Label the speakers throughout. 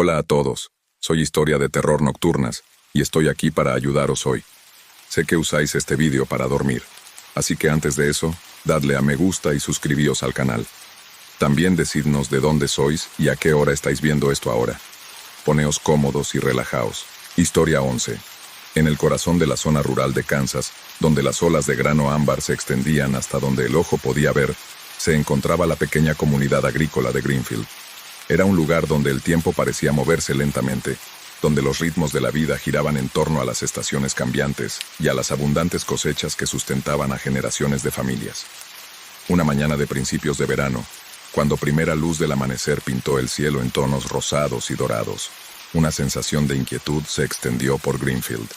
Speaker 1: Hola a todos, soy Historia de Terror Nocturnas, y estoy aquí para ayudaros hoy. Sé que usáis este vídeo para dormir, así que antes de eso, dadle a me gusta y suscribíos al canal. También decidnos de dónde sois y a qué hora estáis viendo esto ahora. Poneos cómodos y relajaos. Historia 11. En el corazón de la zona rural de Kansas, donde las olas de grano ámbar se extendían hasta donde el ojo podía ver, se encontraba la pequeña comunidad agrícola de Greenfield. Era un lugar donde el tiempo parecía moverse lentamente, donde los ritmos de la vida giraban en torno a las estaciones cambiantes y a las abundantes cosechas que sustentaban a generaciones de familias. Una mañana de principios de verano, cuando primera luz del amanecer pintó el cielo en tonos rosados y dorados, una sensación de inquietud se extendió por Greenfield.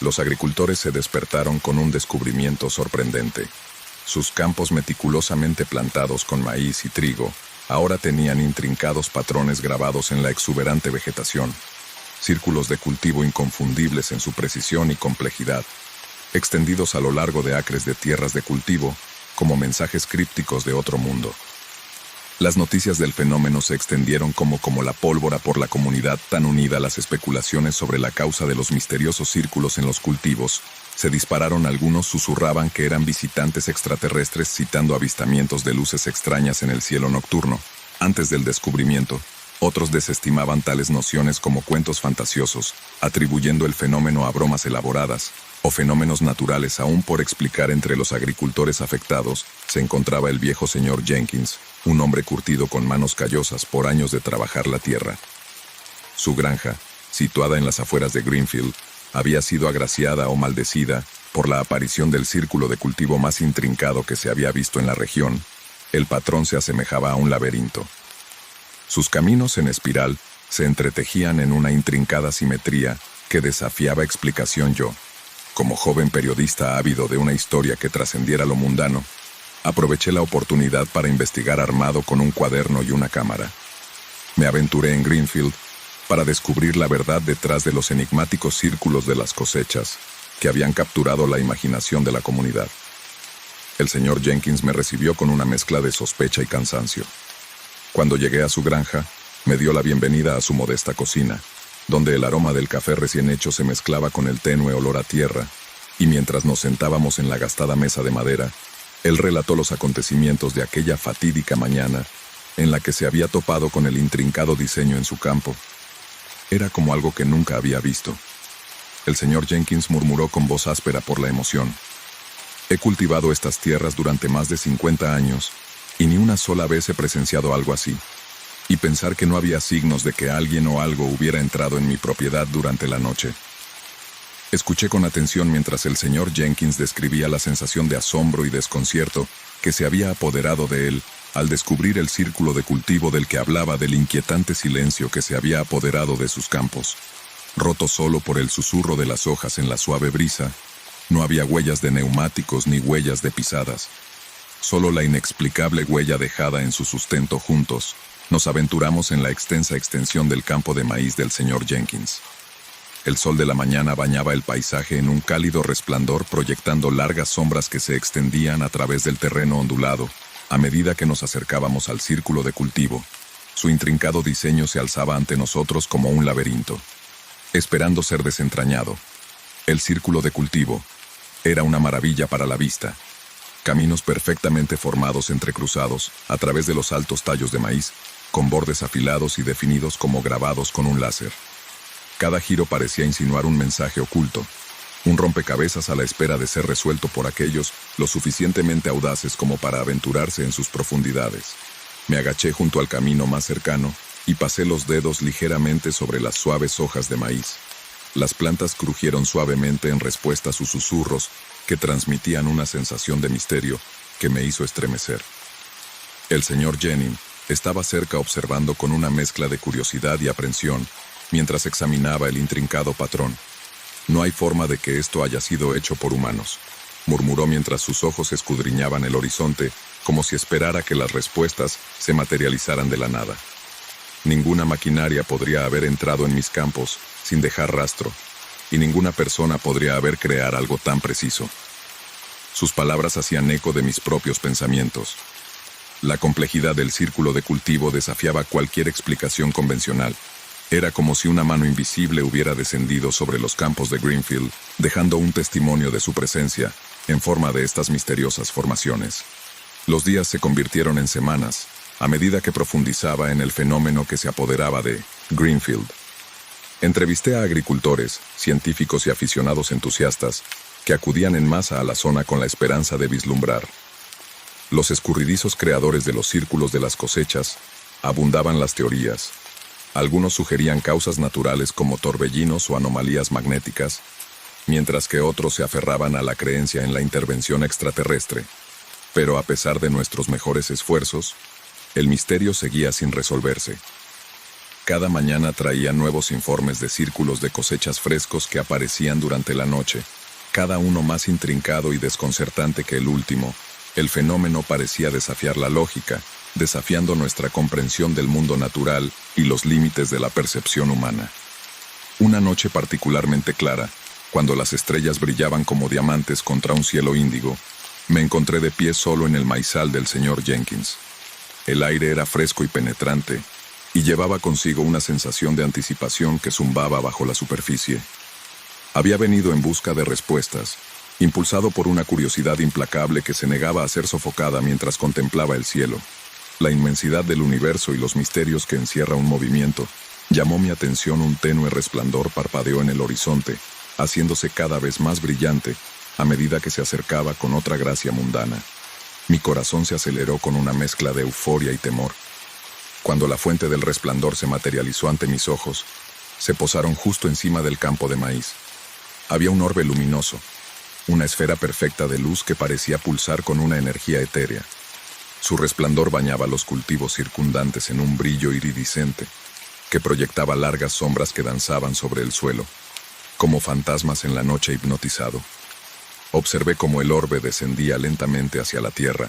Speaker 1: Los agricultores se despertaron con un descubrimiento sorprendente. Sus campos meticulosamente plantados con maíz y trigo ahora tenían intrincados patrones grabados en la exuberante vegetación, círculos de cultivo inconfundibles en su precisión y complejidad, extendidos a lo largo de acres de tierras de cultivo como mensajes crípticos de otro mundo. Las noticias del fenómeno se extendieron como la pólvora por la comunidad tan unida. Las especulaciones sobre la causa de los misteriosos círculos en los cultivos se dispararon. Algunos susurraban que eran visitantes extraterrestres, citando avistamientos de luces extrañas en el cielo nocturno. Antes del descubrimiento, otros desestimaban tales nociones como cuentos fantasiosos, atribuyendo el fenómeno a bromas elaboradas o fenómenos naturales aún por explicar. Entre los agricultores afectados se encontraba el viejo señor Jenkins, un hombre curtido con manos callosas por años de trabajar la tierra. Su granja, situada en las afueras de Greenfield, había sido agraciada o maldecida por la aparición del círculo de cultivo más intrincado que se había visto en la región. El patrón se asemejaba a un laberinto. Sus caminos en espiral se entretejían en una intrincada simetría que desafiaba explicación. Yo, como joven periodista ávido de una historia que trascendiera lo mundano, aproveché la oportunidad para investigar armado con un cuaderno y una cámara. Me aventuré en Greenfield para descubrir la verdad detrás de los enigmáticos círculos de las cosechas que habían capturado la imaginación de la comunidad. El señor Jenkins me recibió con una mezcla de sospecha y cansancio. Cuando llegué a su granja, me dio la bienvenida a su modesta cocina, donde el aroma del café recién hecho se mezclaba con el tenue olor a tierra, y mientras nos sentábamos en la gastada mesa de madera, él relató los acontecimientos de aquella fatídica mañana en la que se había topado con el intrincado diseño en su campo. Era como algo que nunca había visto. El señor Jenkins murmuró con voz áspera por la emoción. He cultivado estas tierras durante más de 50 años y ni una sola vez he presenciado algo así. Y pensar que no había signos de que alguien o algo hubiera entrado en mi propiedad durante la noche. Escuché con atención mientras el señor Jenkins describía la sensación de asombro y desconcierto que se había apoderado de él al descubrir el círculo de cultivo del que hablaba, del inquietante silencio que se había apoderado de sus campos. Roto solo por el susurro de las hojas en la suave brisa, no había huellas de neumáticos ni huellas de pisadas. Solo la inexplicable huella dejada en su sustento. Juntos nos aventuramos en la extensa extensión del campo de maíz del señor Jenkins. El sol de la mañana bañaba el paisaje en un cálido resplandor, proyectando largas sombras que se extendían a través del terreno ondulado. A medida que nos acercábamos al círculo de cultivo, su intrincado diseño se alzaba ante nosotros como un laberinto, esperando ser desentrañado. El círculo de cultivo era una maravilla para la vista. Caminos perfectamente formados, entrecruzados, a través de los altos tallos de maíz, con bordes afilados y definidos como grabados con un láser. Cada giro parecía insinuar un mensaje oculto, un rompecabezas a la espera de ser resuelto por aquellos lo suficientemente audaces como para aventurarse en sus profundidades. Me agaché junto al camino más cercano y pasé los dedos ligeramente sobre las suaves hojas de maíz. Las plantas crujieron suavemente en respuesta a sus susurros, que transmitían una sensación de misterio que me hizo estremecer. El señor Jennings estaba cerca, observando con una mezcla de curiosidad y aprensión mientras examinaba el intrincado patrón. No hay forma de que esto haya sido hecho por humanos, murmuró mientras sus ojos escudriñaban el horizonte, como si esperara que las respuestas se materializaran de la nada. Ninguna maquinaria podría haber entrado en mis campos sin dejar rastro, y ninguna persona podría haber creado algo tan preciso. Sus palabras hacían eco de mis propios pensamientos. La complejidad del círculo de cultivo desafiaba cualquier explicación convencional. Era como si una mano invisible hubiera descendido sobre los campos de Greenfield, dejando un testimonio de su presencia, en forma de estas misteriosas formaciones. Los días se convirtieron en semanas, a medida que profundizaba en el fenómeno que se apoderaba de Greenfield. Entrevisté a agricultores, científicos y aficionados entusiastas que acudían en masa a la zona con la esperanza de vislumbrar. Los escurridizos creadores de los círculos de las cosechas, abundaban las teorías. Algunos sugerían causas naturales como torbellinos o anomalías magnéticas, mientras que otros se aferraban a la creencia en la intervención extraterrestre. Pero a pesar de nuestros mejores esfuerzos, el misterio seguía sin resolverse. Cada mañana traía nuevos informes de círculos de cosechas frescos que aparecían durante la noche, cada uno más intrincado y desconcertante que el último. El fenómeno parecía desafiar la lógica, desafiando nuestra comprensión del mundo natural y los límites de la percepción humana. Una noche particularmente clara, cuando las estrellas brillaban como diamantes contra un cielo índigo, me encontré de pie solo en el maizal del señor Jenkins. El aire era fresco y penetrante, y llevaba consigo una sensación de anticipación que zumbaba bajo la superficie. Había venido en busca de respuestas, impulsado por una curiosidad implacable que se negaba a ser sofocada mientras contemplaba el cielo. La inmensidad del universo y los misterios que encierra un movimiento. Llamó mi atención un tenue resplandor parpadeó en el horizonte, haciéndose cada vez más brillante, a medida que se acercaba con otra gracia mundana. Mi corazón se aceleró con una mezcla de euforia y temor. Cuando la fuente del resplandor se materializó ante mis ojos, se posaron justo encima del campo de maíz. Había un orbe luminoso, una esfera perfecta de luz que parecía pulsar con una energía etérea. Su resplandor bañaba los cultivos circundantes en un brillo iridiscente, que proyectaba largas sombras que danzaban sobre el suelo, como fantasmas en la noche hipnotizado. Observé cómo el orbe descendía lentamente hacia la tierra.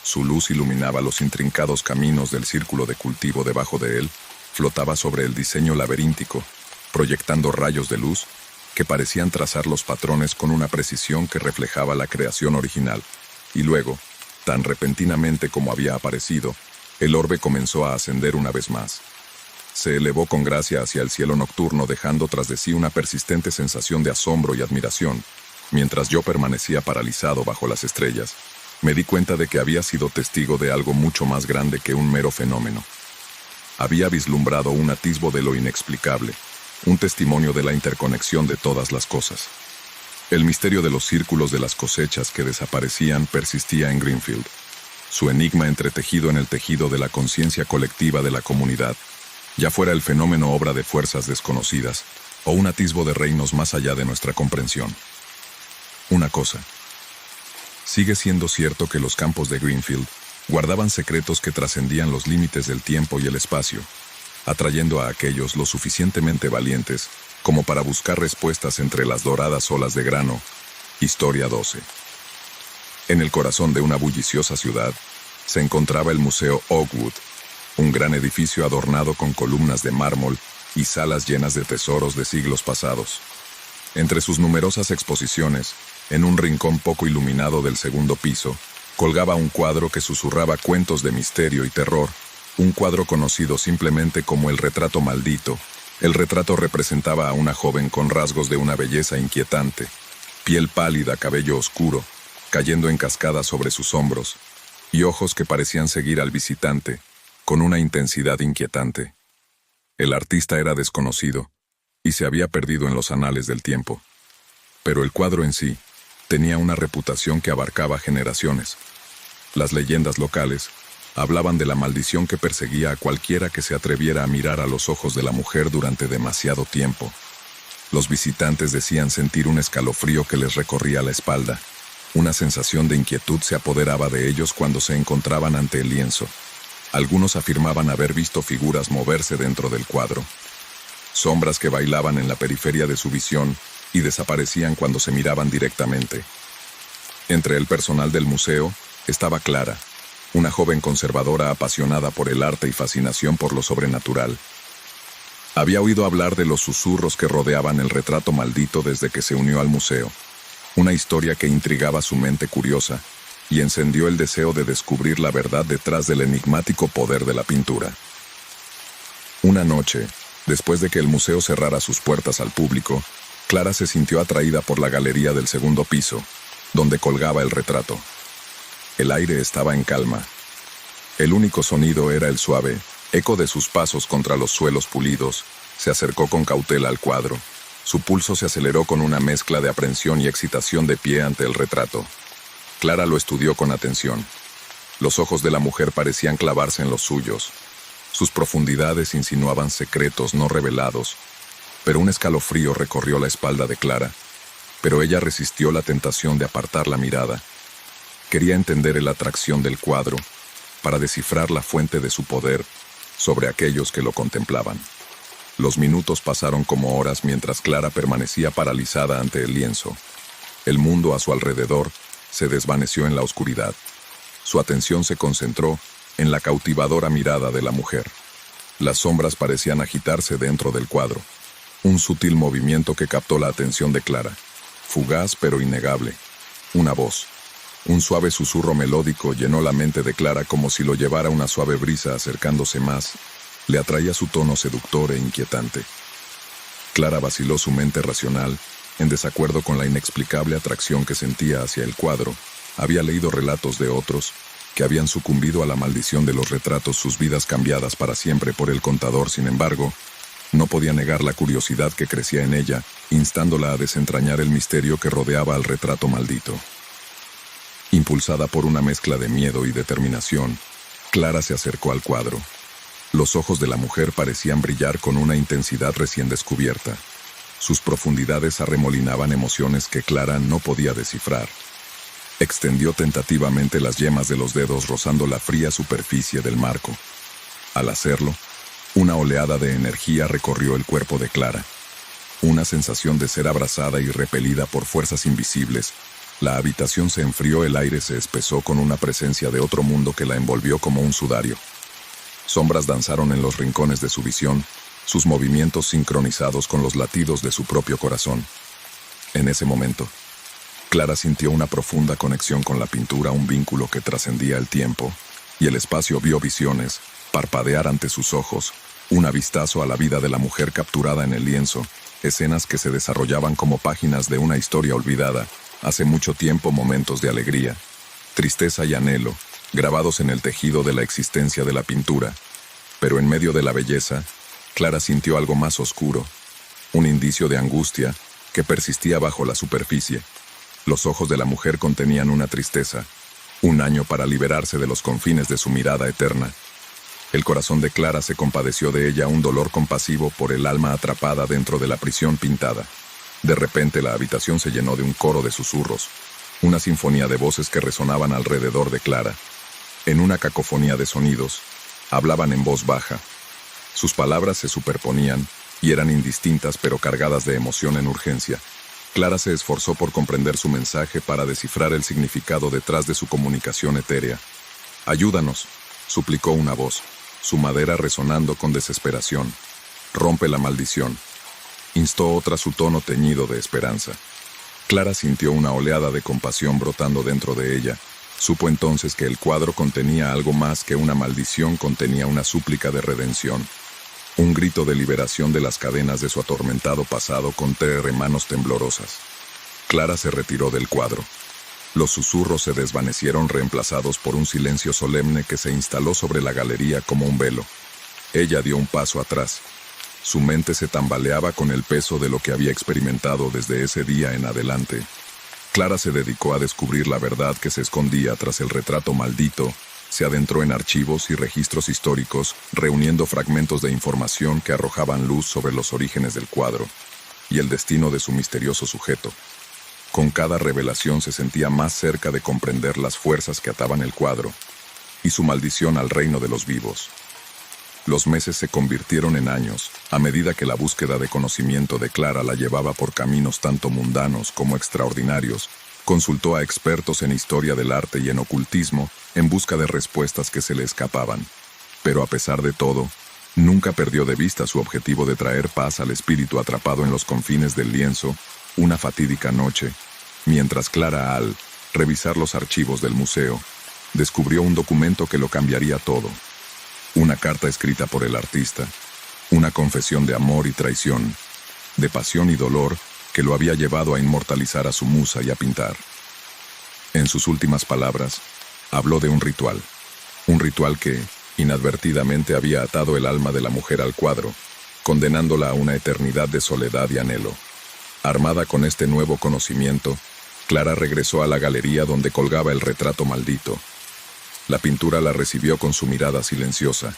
Speaker 1: Su luz iluminaba los intrincados caminos del círculo de cultivo debajo de él, flotaba sobre el diseño laberíntico, proyectando rayos de luz que parecían trazar los patrones con una precisión que reflejaba la creación original. Y luego, tan repentinamente como había aparecido, el orbe comenzó a ascender una vez más. Se elevó con gracia hacia el cielo nocturno, dejando tras de sí una persistente sensación de asombro y admiración. Mientras yo permanecía paralizado bajo las estrellas, me di cuenta de que había sido testigo de algo mucho más grande que un mero fenómeno. Había vislumbrado un atisbo de lo inexplicable, un testimonio de la interconexión de todas las cosas. El misterio de los círculos de las cosechas que desaparecían persistía en Greenfield, su enigma entretejido en el tejido de la conciencia colectiva de la comunidad, ya fuera el fenómeno obra de fuerzas desconocidas o un atisbo de reinos más allá de nuestra comprensión. Una cosa. Sigue siendo cierto que los campos de Greenfield guardaban secretos que trascendían los límites del tiempo y el espacio, atrayendo a aquellos lo suficientemente valientes como para buscar respuestas entre las doradas olas de grano. Historia 12. En el corazón de una bulliciosa ciudad se encontraba el Museo Oakwood, un gran edificio adornado con columnas de mármol y salas llenas de tesoros de siglos pasados. Entre sus numerosas exposiciones, en un rincón poco iluminado del segundo piso, colgaba un cuadro que susurraba cuentos de misterio y terror, un cuadro conocido simplemente como el retrato maldito. El retrato representaba a una joven con rasgos de una belleza inquietante, piel pálida, cabello oscuro, cayendo en cascada sobre sus hombros, y ojos que parecían seguir al visitante, con una intensidad inquietante. El artista era desconocido, y se había perdido en los anales del tiempo. Pero el cuadro en sí tenía una reputación que abarcaba generaciones. Las leyendas locales hablaban de la maldición que perseguía a cualquiera que se atreviera a mirar a los ojos de la mujer durante demasiado tiempo. Los visitantes decían sentir un escalofrío que les recorría la espalda. Una sensación de inquietud se apoderaba de ellos cuando se encontraban ante el lienzo. Algunos afirmaban haber visto figuras moverse dentro del cuadro. Sombras que bailaban en la periferia de su visión y desaparecían cuando se miraban directamente. Entre el personal del museo estaba Clara, una joven conservadora apasionada por el arte y fascinación por lo sobrenatural. Había oído hablar de los susurros que rodeaban el retrato maldito desde que se unió al museo, una historia que intrigaba su mente curiosa y encendió el deseo de descubrir la verdad detrás del enigmático poder de la pintura. Una noche, Después de que el museo cerrara sus puertas al público, Clara se sintió atraída por la galería del segundo piso, donde colgaba el retrato. El aire estaba en calma. El único sonido era el suave eco de sus pasos contra los suelos pulidos. Se acercó con cautela al cuadro. Su pulso se aceleró con una mezcla de aprensión y excitación de pie ante el retrato. Clara lo estudió con atención. Los ojos de la mujer parecían clavarse en los suyos. Sus profundidades insinuaban secretos no revelados, pero un escalofrío recorrió la espalda de Clara. Pero ella resistió la tentación de apartar la mirada. Quería entender la atracción del cuadro, para descifrar la fuente de su poder sobre aquellos que lo contemplaban. Los minutos pasaron como horas mientras Clara permanecía paralizada ante el lienzo. El mundo a su alrededor se desvaneció en la oscuridad. Su atención se concentró en la cautivadora mirada de la mujer. Las sombras parecían agitarse dentro del cuadro. Un sutil movimiento que captó la atención de Clara. Fugaz pero innegable. Una voz. Un suave susurro melódico llenó la mente de Clara como si lo llevara una suave brisa acercándose más. Le atraía su tono seductor e inquietante. Clara vaciló su mente racional, en desacuerdo con la inexplicable atracción que sentía hacia el cuadro. Había leído relatos de otros, que habían sucumbido a la maldición de los retratos, sus vidas cambiadas para siempre por el contador. Sin embargo, no podía negar la curiosidad que crecía en ella, instándola a desentrañar el misterio que rodeaba al retrato maldito. Impulsada por una mezcla de miedo y determinación, Clara se acercó al cuadro. Los ojos de la mujer parecían brillar con una intensidad recién descubierta. Sus profundidades arremolinaban emociones que Clara no podía descifrar. Extendió tentativamente las yemas de los dedos rozando la fría superficie del marco. Al hacerlo, una oleada de energía recorrió el cuerpo de Clara. Una sensación de ser abrazada y repelida por fuerzas invisibles. La habitación se enfrió, el aire se espesó con una presencia de otro mundo que la envolvió como un sudario. Sombras danzaron en los rincones de su visión, sus movimientos sincronizados con los latidos de su propio corazón. En ese momento, Clara sintió una profunda conexión con la pintura, un vínculo que trascendía el tiempo y el espacio. Vio visiones parpadear ante sus ojos, un vistazo a la vida de la mujer capturada en el lienzo, escenas que se desarrollaban como páginas de una historia olvidada. Hace mucho tiempo, momentos de alegría, tristeza y anhelo, grabados en el tejido de la existencia de la pintura. Pero en medio de la belleza, Clara sintió algo más oscuro, un indicio de angustia que persistía bajo la superficie. Los ojos de la mujer contenían una tristeza, un año para liberarse de los confines de su mirada eterna. El corazón de Clara se compadeció de ella, un dolor compasivo por el alma atrapada dentro de la prisión pintada. De repente la habitación se llenó de un coro de susurros, una sinfonía de voces que resonaban alrededor de Clara. En una cacofonía de sonidos, hablaban en voz baja. Sus palabras se superponían y eran indistintas pero cargadas de emoción en urgencia. Clara se esforzó por comprender su mensaje, para descifrar el significado detrás de su comunicación etérea. «Ayúdanos», suplicó una voz, su madera resonando con desesperación. «Rompe la maldición», instó otra, su tono teñido de esperanza. Clara sintió una oleada de compasión brotando dentro de ella. Supo entonces que el cuadro contenía algo más que una maldición, contenía una súplica de redención. Un grito de liberación de las cadenas de su atormentado pasado, con manos temblorosas. Clara se retiró del cuadro. Los susurros se desvanecieron, reemplazados por un silencio solemne que se instaló sobre la galería como un velo. Ella dio un paso atrás. Su mente se tambaleaba con el peso de lo que había experimentado desde ese día en adelante. Clara se dedicó a descubrir la verdad que se escondía tras el retrato maldito. Se adentró en archivos y registros históricos, reuniendo fragmentos de información que arrojaban luz sobre los orígenes del cuadro y el destino de su misterioso sujeto. Con cada revelación se sentía más cerca de comprender las fuerzas que ataban el cuadro y su maldición al reino de los vivos. Los meses se convirtieron en años, a medida que la búsqueda de conocimiento de Clara la llevaba por caminos tanto mundanos como extraordinarios. Consultó a expertos en historia del arte y en ocultismo, en busca de respuestas que se le escapaban. Pero a pesar de todo, nunca perdió de vista su objetivo de traer paz al espíritu atrapado en los confines del lienzo. Una fatídica noche, mientras Clara, al revisar los archivos del museo, descubrió un documento que lo cambiaría todo. Una carta escrita por el artista, Una confesión de amor y traición, de pasión y dolor que lo había llevado a inmortalizar a su musa y a pintar. En sus últimas palabras, habló de un ritual que, inadvertidamente, había atado el alma de la mujer al cuadro, condenándola a una eternidad de soledad y anhelo. Armada con este nuevo conocimiento, Clara regresó a la galería donde colgaba el retrato maldito. La pintura la recibió con su mirada silenciosa,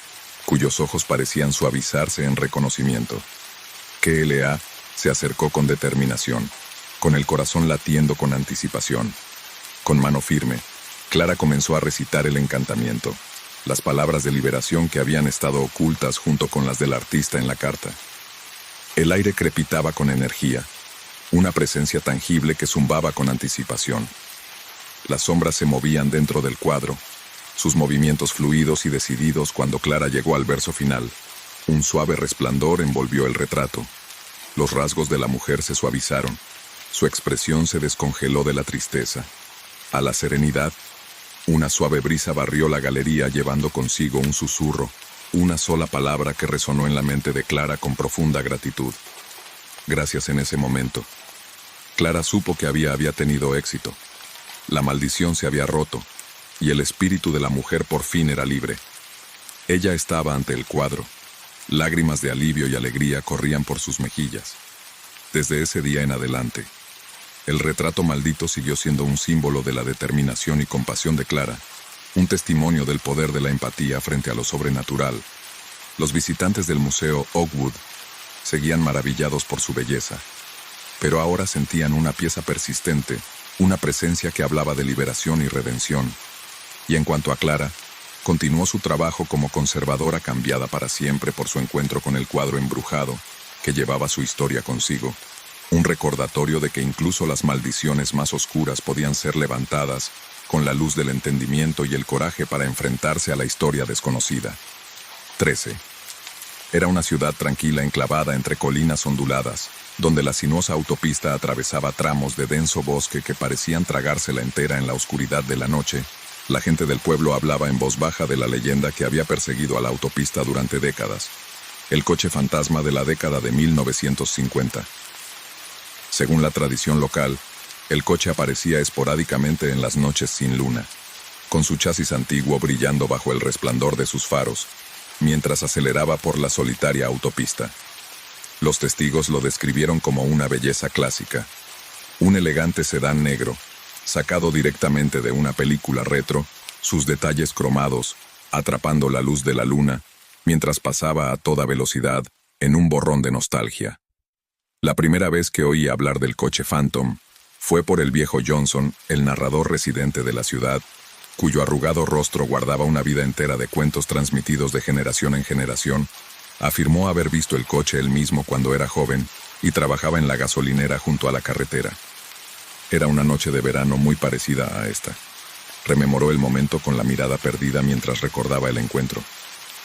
Speaker 1: cuyos ojos parecían suavizarse en reconocimiento. KLA se acercó con determinación, con el corazón latiendo con anticipación. Con mano firme, Clara comenzó a recitar el encantamiento, las palabras de liberación que habían estado ocultas junto con las del artista en la carta. El aire crepitaba con energía, una presencia tangible que zumbaba con anticipación. Las sombras se movían dentro del cuadro, sus movimientos fluidos y decididos cuando Clara llegó al verso final. Un suave resplandor envolvió el retrato. Los rasgos de la mujer se suavizaron, su expresión se descongeló de la tristeza. A la serenidad, una suave brisa barrió la galería llevando consigo un susurro, una sola palabra que resonó en la mente de Clara con profunda gratitud. Gracias. En ese momento, Clara supo que había tenido éxito. La maldición se había roto, y el espíritu de la mujer por fin era libre. Ella estaba ante el cuadro. Lágrimas de alivio y alegría corrían por sus mejillas. Desde ese día en adelante, el retrato maldito siguió siendo un símbolo de la determinación y compasión de Clara, un testimonio del poder de la empatía frente a lo sobrenatural. Los visitantes del Museo Oakwood seguían maravillados por su belleza, pero ahora sentían una pieza persistente, una presencia que hablaba de liberación y redención. Y en cuanto a Clara, continuó su trabajo como conservadora cambiada para siempre por su encuentro con el cuadro embrujado que llevaba su historia consigo. Un recordatorio de que incluso las maldiciones más oscuras podían ser levantadas con la luz del entendimiento y el coraje para enfrentarse a la historia desconocida. 13. Era una ciudad tranquila enclavada entre colinas onduladas, donde la sinuosa autopista atravesaba tramos de denso bosque que parecían tragársela entera en la oscuridad de la noche. La gente del pueblo hablaba en voz baja de la leyenda que había perseguido a la autopista durante décadas. El coche fantasma de la década de 1950. Según la tradición local, el coche aparecía esporádicamente en las noches sin luna, con su chasis antiguo brillando bajo el resplandor de sus faros, mientras aceleraba por la solitaria autopista. Los testigos lo describieron como una belleza clásica, un elegante sedán negro, sacado directamente de una película retro, sus detalles cromados, atrapando la luz de la luna, mientras pasaba a toda velocidad, en un borrón de nostalgia. La primera vez que oí hablar del coche Phantom fue por el viejo Johnson, el narrador residente de la ciudad, cuyo arrugado rostro guardaba una vida entera de cuentos transmitidos de generación en generación. Afirmó haber visto el coche él mismo cuando era joven y trabajaba en la gasolinera junto a la carretera. Era una noche de verano muy parecida a esta. Rememoró el momento con la mirada perdida mientras recordaba el encuentro.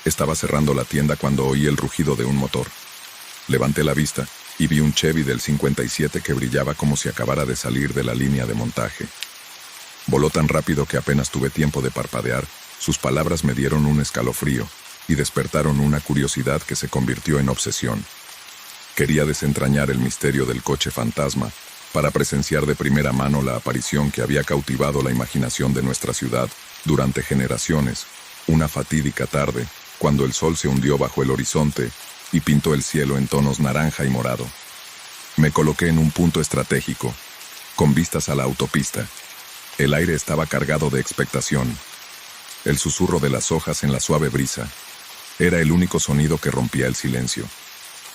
Speaker 1: Estaba cerrando la tienda cuando oí el rugido de un motor. Levanté la vista y vi un Chevy del 57 que brillaba como si acabara de salir de la línea de montaje. Voló tan rápido que apenas tuve tiempo de parpadear. Sus palabras me dieron un escalofrío y despertaron una curiosidad que se convirtió en obsesión. Quería desentrañar el misterio del coche fantasma para presenciar de primera mano la aparición que había cautivado la imaginación de nuestra ciudad durante generaciones. Una fatídica tarde, cuando el sol se hundió bajo el horizonte y pintó el cielo en tonos naranja y morado. Me coloqué en un punto estratégico, con vistas a la autopista. El aire estaba cargado de expectación. El susurro de las hojas en la suave brisa era el único sonido que rompía el silencio.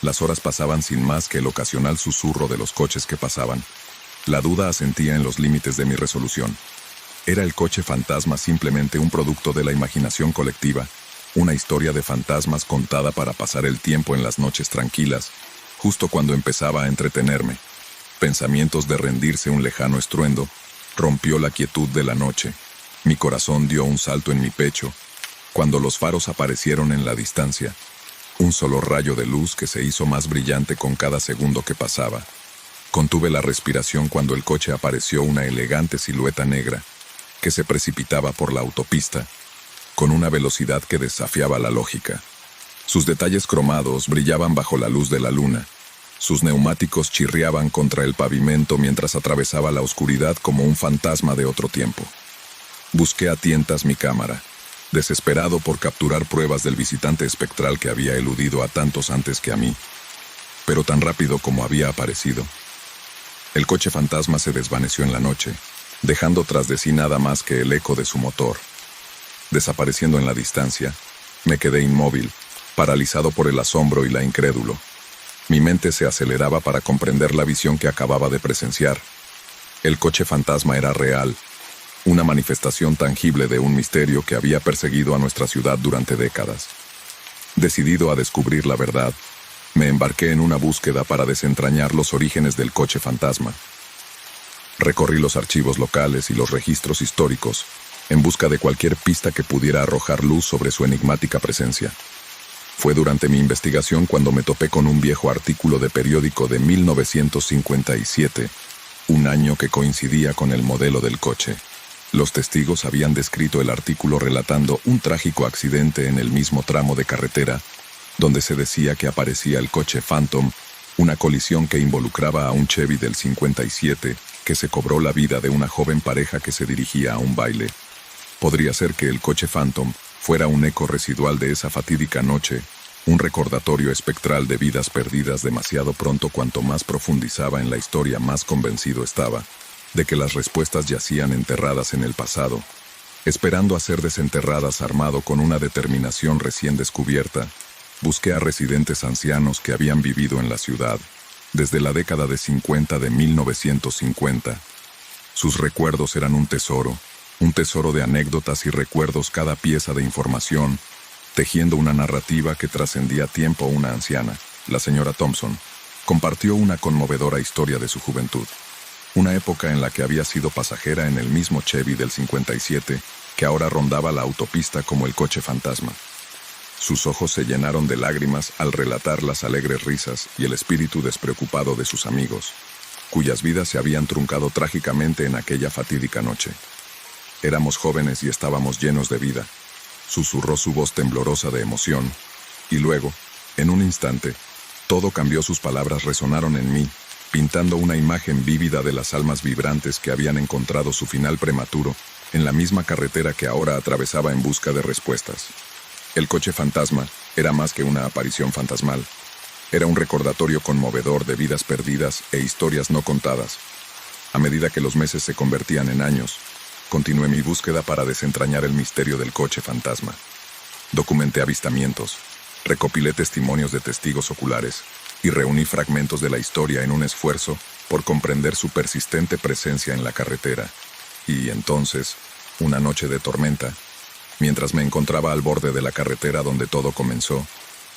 Speaker 1: Las horas pasaban sin más que el ocasional susurro de los coches que pasaban. La duda asentía en los límites de mi resolución. ¿Era el coche fantasma simplemente un producto de la imaginación colectiva, una historia de fantasmas contada para pasar el tiempo en las noches tranquilas, justo cuando empezaba a entretenerme? Pensamientos de rendirse un lejano estruendo rompió la quietud de la noche. Mi corazón dio un salto en mi pecho cuando los faros aparecieron en la distancia. Un solo rayo de luz que se hizo más brillante con cada segundo que pasaba. Contuve la respiración cuando el coche apareció, una elegante silueta negra que se precipitaba por la autopista con una velocidad que desafiaba la lógica. Sus detalles cromados brillaban bajo la luz de la luna. Sus neumáticos chirriaban contra el pavimento mientras atravesaba la oscuridad como un fantasma de otro tiempo. Busqué a tientas mi cámara, desesperado por capturar pruebas del visitante espectral que había eludido a tantos antes que a mí. Pero tan rápido como había aparecido, el coche fantasma se desvaneció en la noche, dejando tras de sí nada más que el eco de su motor. Desapareciendo en la distancia, me quedé inmóvil, paralizado por el asombro y la incrédulo. Mi mente se aceleraba para comprender la visión que acababa de presenciar. El coche fantasma era real, una manifestación tangible de un misterio que había perseguido a nuestra ciudad durante décadas. Decidido a descubrir la verdad, me embarqué en una búsqueda para desentrañar los orígenes del coche fantasma. Recorrí los archivos locales y los registros históricos, en busca de cualquier pista que pudiera arrojar luz sobre su enigmática presencia. Fue durante mi investigación cuando me topé con un viejo artículo de periódico de 1957, un año que coincidía con el modelo del coche. Los testigos habían descrito el artículo relatando un trágico accidente en el mismo tramo de carretera, donde se decía que aparecía el coche Phantom, una colisión que involucraba a un Chevy del 57, que se cobró la vida de una joven pareja que se dirigía a un baile. Podría ser que el coche Phantom fuera un eco residual de esa fatídica noche, un recordatorio espectral de vidas perdidas demasiado pronto. Cuanto más profundizaba en la historia, más convencido estaba de que las respuestas yacían enterradas en el pasado, esperando a ser desenterradas. Armado con una determinación recién descubierta, busqué a residentes ancianos que habían vivido en la ciudad desde la década de 50 de 1950. Sus recuerdos eran un tesoro de anécdotas y recuerdos, cada pieza de información, tejiendo una narrativa que trascendía tiempo. Una anciana, la señora Thompson, compartió una conmovedora historia de su juventud. Una época en la que había sido pasajera en el mismo Chevy del 57, que ahora rondaba la autopista como el coche fantasma. Sus ojos se llenaron de lágrimas al relatar las alegres risas y el espíritu despreocupado de sus amigos, cuyas vidas se habían truncado trágicamente en aquella fatídica noche. Éramos jóvenes y estábamos llenos de vida, susurró su voz temblorosa de emoción, y luego, en un instante, todo cambió. Sus palabras resonaron en mí, pintando una imagen vívida de las almas vibrantes que habían encontrado su final prematuro en la misma carretera que ahora atravesaba en busca de respuestas. El coche fantasma era más que una aparición fantasmal. Era un recordatorio conmovedor de vidas perdidas e historias no contadas. A medida que los meses se convertían en años, continué mi búsqueda para desentrañar el misterio del coche fantasma. Documenté avistamientos, recopilé testimonios de testigos oculares y reuní fragmentos de la historia en un esfuerzo por comprender su persistente presencia en la carretera. Y entonces, una noche de tormenta, mientras me encontraba al borde de la carretera donde todo comenzó,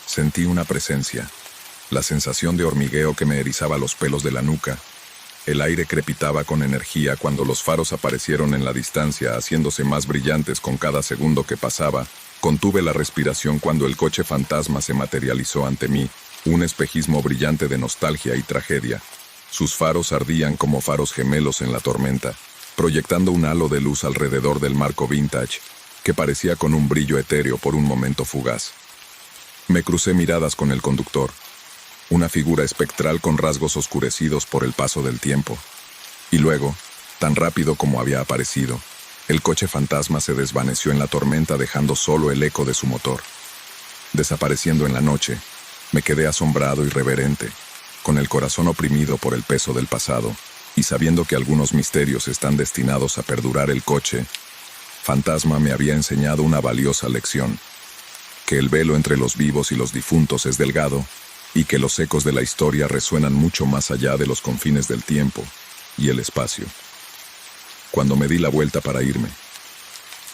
Speaker 1: sentí una presencia, la sensación de hormigueo que me erizaba los pelos de la nuca. El aire crepitaba con energía cuando los faros aparecieron en la distancia, haciéndose más brillantes con cada segundo que pasaba. Contuve la respiración cuando el coche fantasma se materializó ante mí, un espejismo brillante de nostalgia y tragedia. Sus faros ardían como faros gemelos en la tormenta, proyectando un halo de luz alrededor del marco vintage, que parecía con un brillo etéreo por un momento fugaz. Me crucé miradas con el conductor, una figura espectral con rasgos oscurecidos por el paso del tiempo. Y luego, tan rápido como había aparecido, el coche fantasma se desvaneció en la tormenta, dejando solo el eco de su motor. Desapareciendo en la noche, me quedé asombrado y reverente, con el corazón oprimido por el peso del pasado, y sabiendo que algunos misterios están destinados a perdurar. El coche fantasma me había enseñado una valiosa lección: que el velo entre los vivos y los difuntos es delgado, y que los ecos de la historia resuenan mucho más allá de los confines del tiempo y el espacio. Cuando me di la vuelta para irme,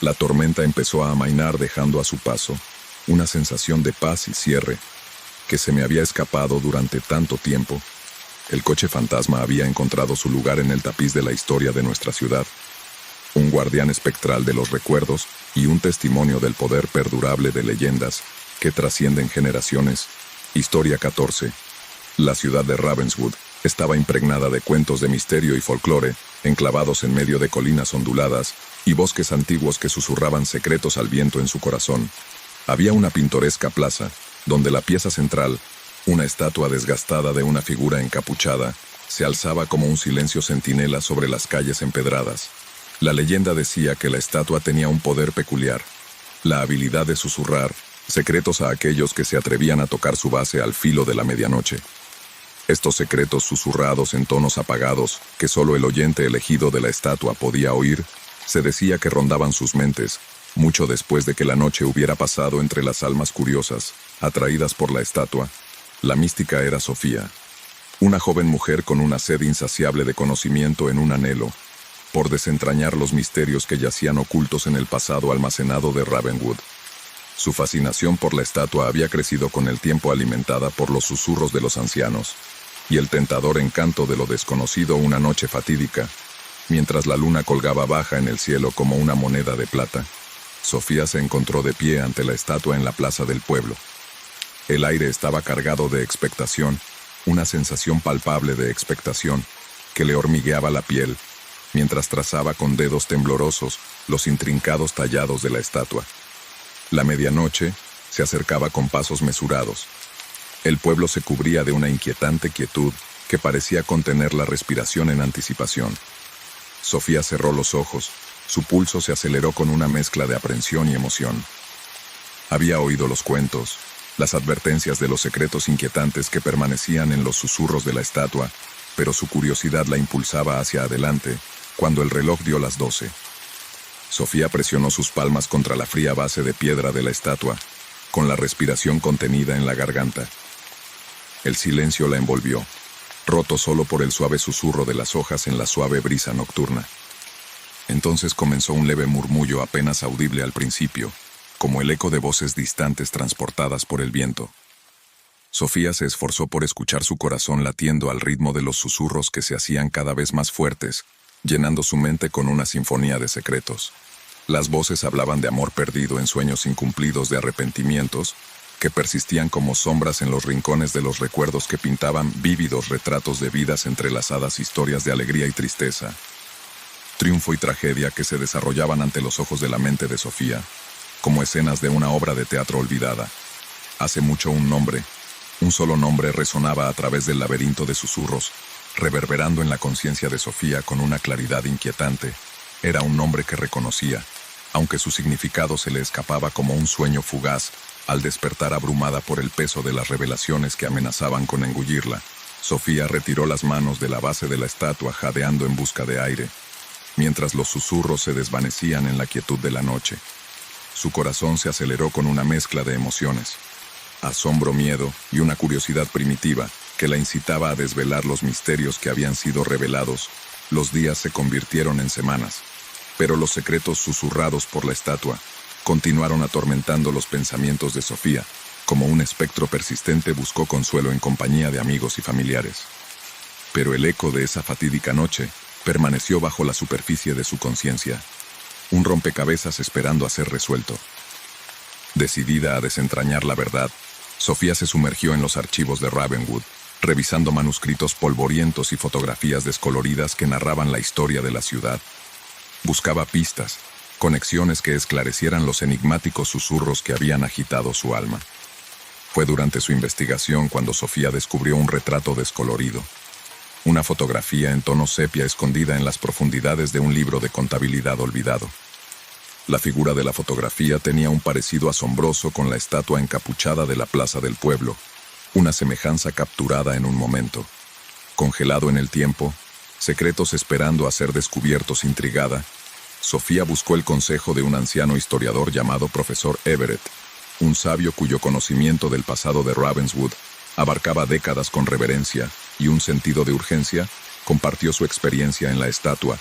Speaker 1: la tormenta empezó a amainar, dejando a su paso una sensación de paz y cierre que se me había escapado durante tanto tiempo. El coche fantasma había encontrado su lugar en el tapiz de la historia de nuestra ciudad, un guardián espectral de los recuerdos y un testimonio del poder perdurable de leyendas que trascienden generaciones. Historia 14. La ciudad de Ravenswood estaba impregnada de cuentos de misterio y folclore, enclavados en medio de colinas onduladas y bosques antiguos que susurraban secretos al viento en su corazón. Había una pintoresca plaza, donde la pieza central, una estatua desgastada de una figura encapuchada, se alzaba como un silencio centinela sobre las calles empedradas. La leyenda decía que la estatua tenía un poder peculiar, la habilidad de susurrar secretos a aquellos que se atrevían a tocar su base al filo de la medianoche. Estos secretos susurrados en tonos apagados, que solo el oyente elegido de la estatua podía oír, se decía que rondaban sus mentes, mucho después de que la noche hubiera pasado entre las almas curiosas, atraídas por la estatua. La mística era Sofía, una joven mujer con una sed insaciable de conocimiento en un anhelo por desentrañar los misterios que yacían ocultos en el pasado almacenado de Ravenwood. Su fascinación por la estatua había crecido con el tiempo, alimentada por los susurros de los ancianos, y el tentador encanto de lo desconocido. Una noche fatídica, mientras la luna colgaba baja en el cielo como una moneda de plata, Sofía se encontró de pie ante la estatua en la plaza del pueblo. El aire estaba cargado de expectación, una sensación palpable de expectación que le hormigueaba la piel, mientras trazaba con dedos temblorosos los intrincados tallados de la estatua. La medianoche se acercaba con pasos mesurados. El pueblo se cubría de una inquietante quietud que parecía contener la respiración en anticipación. Sofía cerró los ojos, su pulso se aceleró con una mezcla de aprensión y emoción. Había oído los cuentos, las advertencias de los secretos inquietantes que permanecían en los susurros de la estatua, pero su curiosidad la impulsaba hacia adelante cuando el reloj dio las 12. Sofía presionó sus palmas contra la fría base de piedra de la estatua, con la respiración contenida en la garganta. El silencio la envolvió, roto solo por el suave susurro de las hojas en la suave brisa nocturna. Entonces comenzó un leve murmullo apenas audible al principio, como el eco de voces distantes transportadas por el viento. Sofía se esforzó por escuchar su corazón latiendo al ritmo de los susurros que se hacían cada vez más fuertes, llenando su mente con una sinfonía de secretos. Las voces hablaban de amor perdido, en sueños incumplidos, de arrepentimientos que persistían como sombras en los rincones de los recuerdos, que pintaban vívidos retratos de vidas entrelazadas, historias de alegría y tristeza, triunfo y tragedia que se desarrollaban ante los ojos de la mente de Sofía, como escenas de una obra de teatro olvidada. Hace mucho un solo nombre resonaba a través del laberinto de susurros, reverberando en la conciencia de Sofía con una claridad inquietante. Era un nombre que reconocía, aunque su significado se le escapaba como un sueño fugaz, al despertar abrumada por el peso de las revelaciones que amenazaban con engullirla. Sofía retiró las manos de la base de la estatua, jadeando en busca de aire, mientras los susurros se desvanecían en la quietud de la noche. Su corazón se aceleró con una mezcla de emociones, asombro, miedo y una curiosidad primitiva que la incitaba a desvelar los misterios que habían sido revelados. Los días se convirtieron en semanas, pero los secretos susurrados por la estatua continuaron atormentando los pensamientos de Sofía. Como un espectro persistente, buscó consuelo en compañía de amigos y familiares. Pero el eco de esa fatídica noche permaneció bajo la superficie de su conciencia, un rompecabezas esperando a ser resuelto. Decidida a desentrañar la verdad, Sofía se sumergió en los archivos de Ravenwood, revisando manuscritos polvorientos y fotografías descoloridas que narraban la historia de la ciudad. Buscaba pistas, conexiones que esclarecieran los enigmáticos susurros que habían agitado su alma. Fue durante su investigación cuando Sofía descubrió un retrato descolorido, una fotografía en tono sepia escondida en las profundidades de un libro de contabilidad olvidado. La figura de la fotografía tenía un parecido asombroso con la estatua encapuchada de la plaza del pueblo, una semejanza capturada en un momento. Congelado en el tiempo, secretos esperando a ser descubiertos. Intrigada, Sofía buscó el consejo de un anciano historiador llamado Profesor Everett, un sabio cuyo conocimiento del pasado de Ravenswood abarcaba décadas. Con reverencia y un sentido de urgencia, compartió su experiencia en la estatua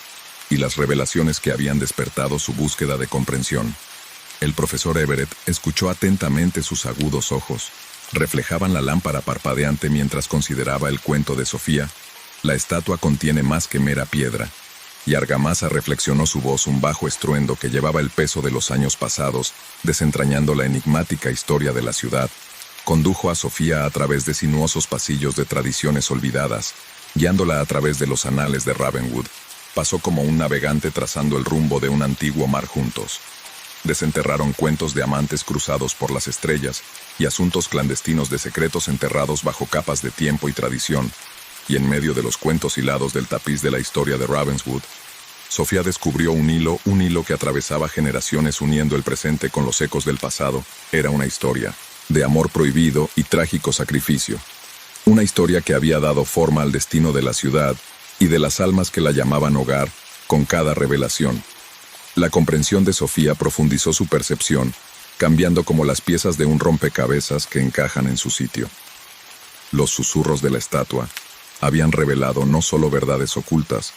Speaker 1: y las revelaciones que habían despertado su búsqueda de comprensión. El profesor Everett escuchó atentamente. Sus agudos ojos reflejaban la lámpara parpadeante mientras consideraba el cuento de Sofía. La estatua contiene más que mera piedra, y Argamasa, reflexionó su voz, un bajo estruendo que llevaba el peso de los años pasados, desentrañando la enigmática historia de la ciudad. Condujo a Sofía a través de sinuosos pasillos de tradiciones olvidadas, guiándola a través de los anales de Ravenwood. Pasó como un navegante trazando el rumbo de un antiguo mar juntos. Desenterraron cuentos de amantes cruzados por las estrellas y asuntos clandestinos de secretos enterrados bajo capas de tiempo y tradición, y en medio de los cuentos hilados del tapiz de la historia de Ravenswood, Sofía descubrió un hilo que atravesaba generaciones uniendo el presente con los ecos del pasado. Era una historia de amor prohibido y trágico sacrificio. Una historia que había dado forma al destino de la ciudad y de las almas que la llamaban hogar con cada revelación. La comprensión de Sofía profundizó su percepción, cambiando como las piezas de un rompecabezas que encajan en su sitio. Los susurros de la estatua habían revelado no solo verdades ocultas,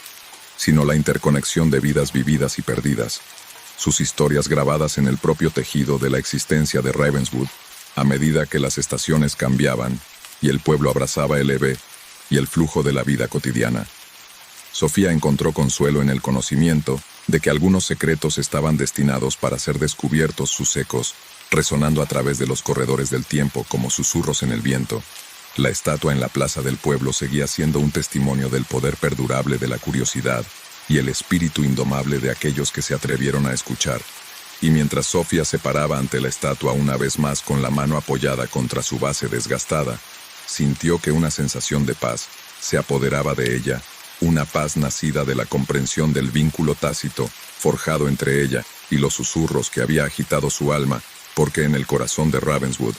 Speaker 1: sino la interconexión de vidas vividas y perdidas, sus historias grabadas en el propio tejido de la existencia de Ravenswood, a medida que las estaciones cambiaban y el pueblo abrazaba el Eve y el flujo de la vida cotidiana. Sofía encontró consuelo en el conocimiento de que algunos secretos estaban destinados para ser descubiertos, sus ecos, resonando a través de los corredores del tiempo como susurros en el viento. La estatua en la plaza del pueblo seguía siendo un testimonio del poder perdurable de la curiosidad y el espíritu indomable de aquellos que se atrevieron a escuchar. Y mientras Sofía se paraba ante la estatua una vez más con la mano apoyada contra su base desgastada, sintió que una sensación de paz se apoderaba de ella, una paz nacida de la comprensión del vínculo tácito forjado entre ella y los susurros que había agitado su alma, porque en el corazón de Ravenswood,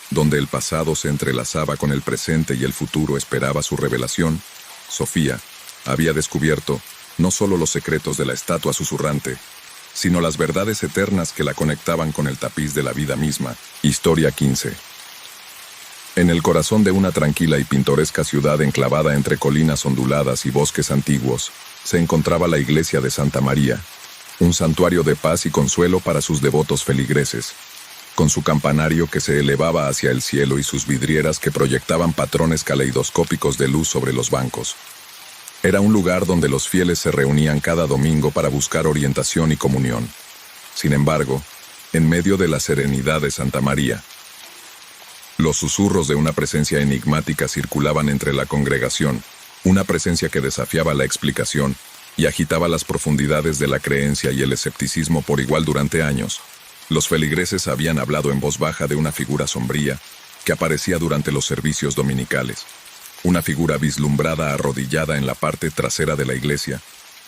Speaker 1: donde el pasado se entrelazaba con el presente y el futuro esperaba su revelación, Sofía había descubierto no solo los secretos de la estatua susurrante, sino las verdades eternas que la conectaban con el tapiz de la vida misma. Historia 15. En el corazón de una tranquila y pintoresca ciudad enclavada entre colinas onduladas y bosques antiguos, se encontraba la iglesia de Santa María, un santuario de paz y consuelo para sus devotos feligreses, con su campanario que se elevaba hacia el cielo y sus vidrieras que proyectaban patrones caleidoscópicos de luz sobre los bancos. Era un lugar donde los fieles se reunían cada domingo para buscar orientación y comunión. Sin embargo, en medio de la serenidad de Santa María, los susurros de una presencia enigmática circulaban entre la congregación, una presencia que desafiaba la explicación y agitaba las profundidades de la creencia y el escepticismo por igual durante años. Los feligreses habían hablado en voz baja de una figura sombría que aparecía durante los servicios dominicales. Una figura vislumbrada arrodillada en la parte trasera de la iglesia.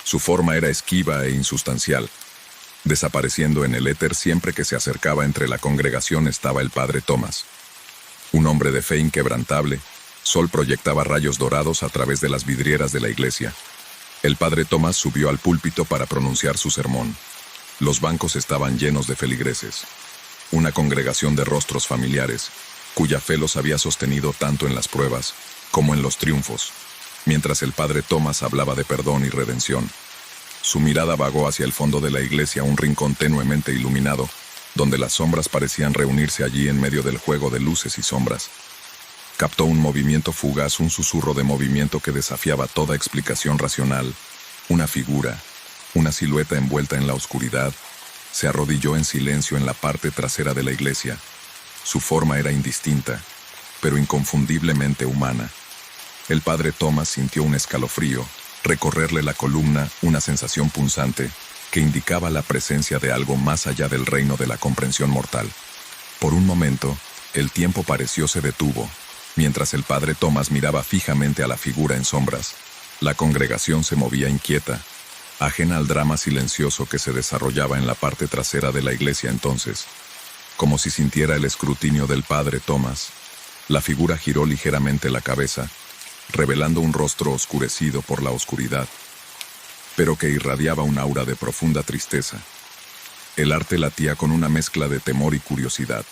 Speaker 1: Su forma era esquiva e insustancial. Desapareciendo en el éter siempre que se acercaba entre la congregación estaba el padre Thomas. Un hombre de fe inquebrantable, Sol proyectaba rayos dorados a través de las vidrieras de la iglesia. El padre Thomas subió al púlpito para pronunciar su sermón. Los bancos estaban llenos de feligreses. Una congregación de rostros familiares, cuya fe los había sostenido tanto en las pruebas como en los triunfos, mientras el padre Thomas hablaba de perdón y redención. Su mirada vagó hacia el fondo de la iglesia, un rincón tenuemente iluminado, donde las sombras parecían reunirse allí en medio del juego de luces y sombras. Captó un movimiento fugaz, un susurro de movimiento que desafiaba toda explicación racional. Una figura, una silueta envuelta en la oscuridad, se arrodilló en silencio en la parte trasera de la iglesia. Su forma era indistinta, pero inconfundiblemente humana. El padre Thomas sintió un escalofrío recorrerle la columna, una sensación punzante que indicaba la presencia de algo más allá del reino de la comprensión mortal. Por un momento, el tiempo pareció se detuvo, mientras el padre Thomas miraba fijamente a la figura en sombras. La congregación se movía inquieta, ajena al drama silencioso que se desarrollaba en la parte trasera de la iglesia entonces. Como si sintiera el escrutinio del padre Thomas, la figura giró ligeramente la cabeza, revelando un rostro oscurecido por la oscuridad, pero que irradiaba un aura de profunda tristeza. El arte latía con una mezcla de temor y curiosidad.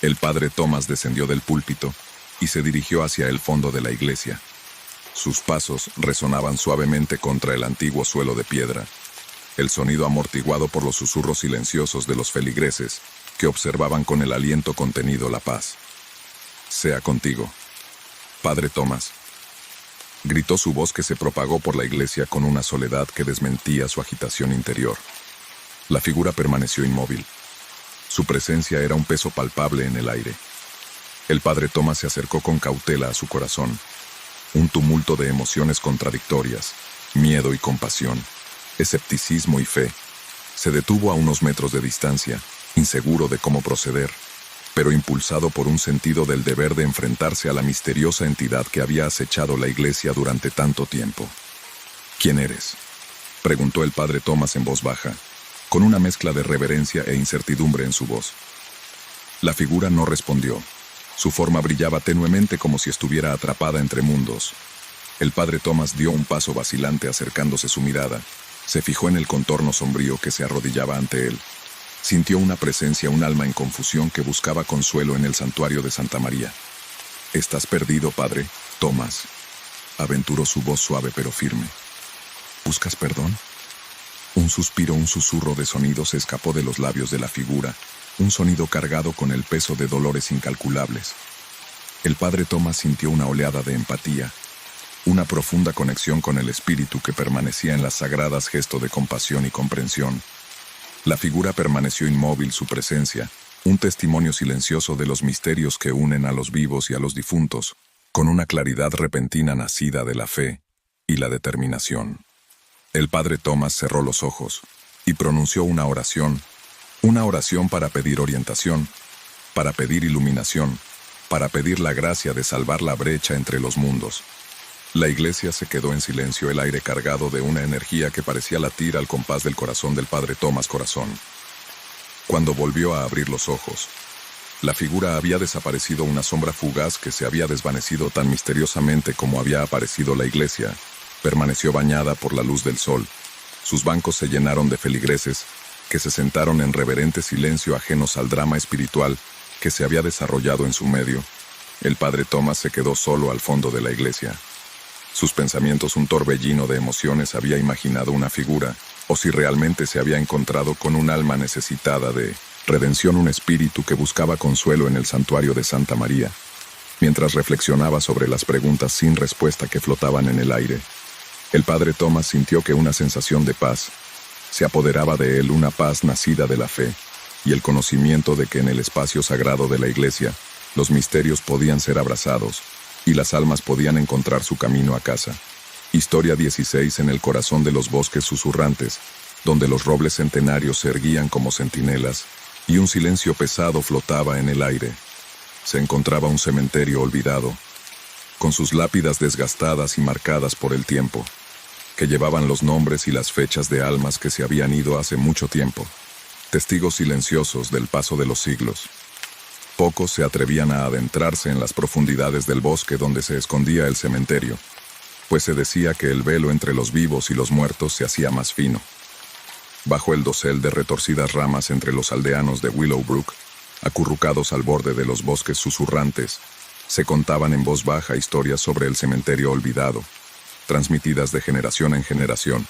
Speaker 1: El padre Thomas descendió del púlpito y se dirigió hacia el fondo de la iglesia. Sus pasos resonaban suavemente contra el antiguo suelo de piedra, el sonido amortiguado por los susurros silenciosos de los feligreses que observaban con el aliento contenido la paz. «Sea contigo, padre Thomas», gritó su voz, que se propagó por la iglesia con una soledad que desmentía su agitación interior. La figura permaneció inmóvil. Su presencia era un peso palpable en el aire. El padre Thomas se acercó con cautela a su corazón. Un tumulto de emociones contradictorias, miedo y compasión, escepticismo y fe, Se detuvo a unos metros de distancia, inseguro de cómo proceder, pero impulsado por un sentido del deber de enfrentarse a la misteriosa entidad que había acechado la iglesia durante tanto tiempo. ¿Quién eres?, preguntó el padre Thomas en voz baja, con una mezcla de reverencia e incertidumbre en su voz. La figura no respondió. Su forma brillaba tenuemente como si estuviera atrapada entre mundos. El padre Thomas dio un paso vacilante acercándose su mirada. Se fijó en el contorno sombrío que se arrodillaba ante él. Sintió una presencia, un alma en confusión que buscaba consuelo en el santuario de Santa María. «¿Estás perdido, padre Thomas?», aventuró su voz suave pero firme. «¿Buscas perdón?». Un suspiro, un susurro de sonido se escapó de los labios de la figura, un sonido cargado con el peso de dolores incalculables. El padre Thomas sintió una oleada de empatía, una profunda conexión con el espíritu que permanecía en las sagradas gestos de compasión y comprensión. La figura permaneció inmóvil, su presencia, un testimonio silencioso de los misterios que unen a los vivos y a los difuntos, con una claridad repentina nacida de la fe y la determinación. El padre Thomas cerró los ojos y pronunció una oración para pedir orientación, para pedir iluminación, para pedir la gracia de salvar la brecha entre los mundos. La iglesia se quedó en silencio, el aire cargado de una energía que parecía latir al compás del corazón del padre Thomas corazón. Cuando volvió a abrir los ojos, la figura había desaparecido, una sombra fugaz que se había desvanecido tan misteriosamente como había aparecido la iglesia. Permaneció bañada por la luz del sol. Sus bancos se llenaron de feligreses, que se sentaron en reverente silencio ajenos al drama espiritual que se había desarrollado en su medio. El padre Thomas se quedó solo al fondo de la iglesia. Sus pensamientos, un torbellino de emociones, había imaginado una figura, o si realmente se había encontrado con un alma necesitada de redención, un espíritu que buscaba consuelo en el santuario de Santa María. Mientras reflexionaba sobre las preguntas sin respuesta que flotaban en el aire, el padre Thomas sintió que una sensación de paz se apoderaba de él, una paz nacida de la fe y el conocimiento de que en el espacio sagrado de la iglesia los misterios podían ser abrazados y las almas podían encontrar su camino a casa. Historia 16. En el corazón de los bosques susurrantes, donde los robles centenarios se erguían como centinelas y un silencio pesado flotaba en el aire, se encontraba un cementerio olvidado, con sus lápidas desgastadas y marcadas por el tiempo, que llevaban los nombres y las fechas de almas que se habían ido hace mucho tiempo, testigos silenciosos del paso de los siglos. Pocos se atrevían a adentrarse en las profundidades del bosque donde se escondía el cementerio, pues se decía que el velo entre los vivos y los muertos se hacía más fino. Bajo el dosel de retorcidas ramas entre los aldeanos de Willowbrook, acurrucados al borde de los bosques susurrantes, se contaban en voz baja historias sobre el cementerio olvidado, transmitidas de generación en generación,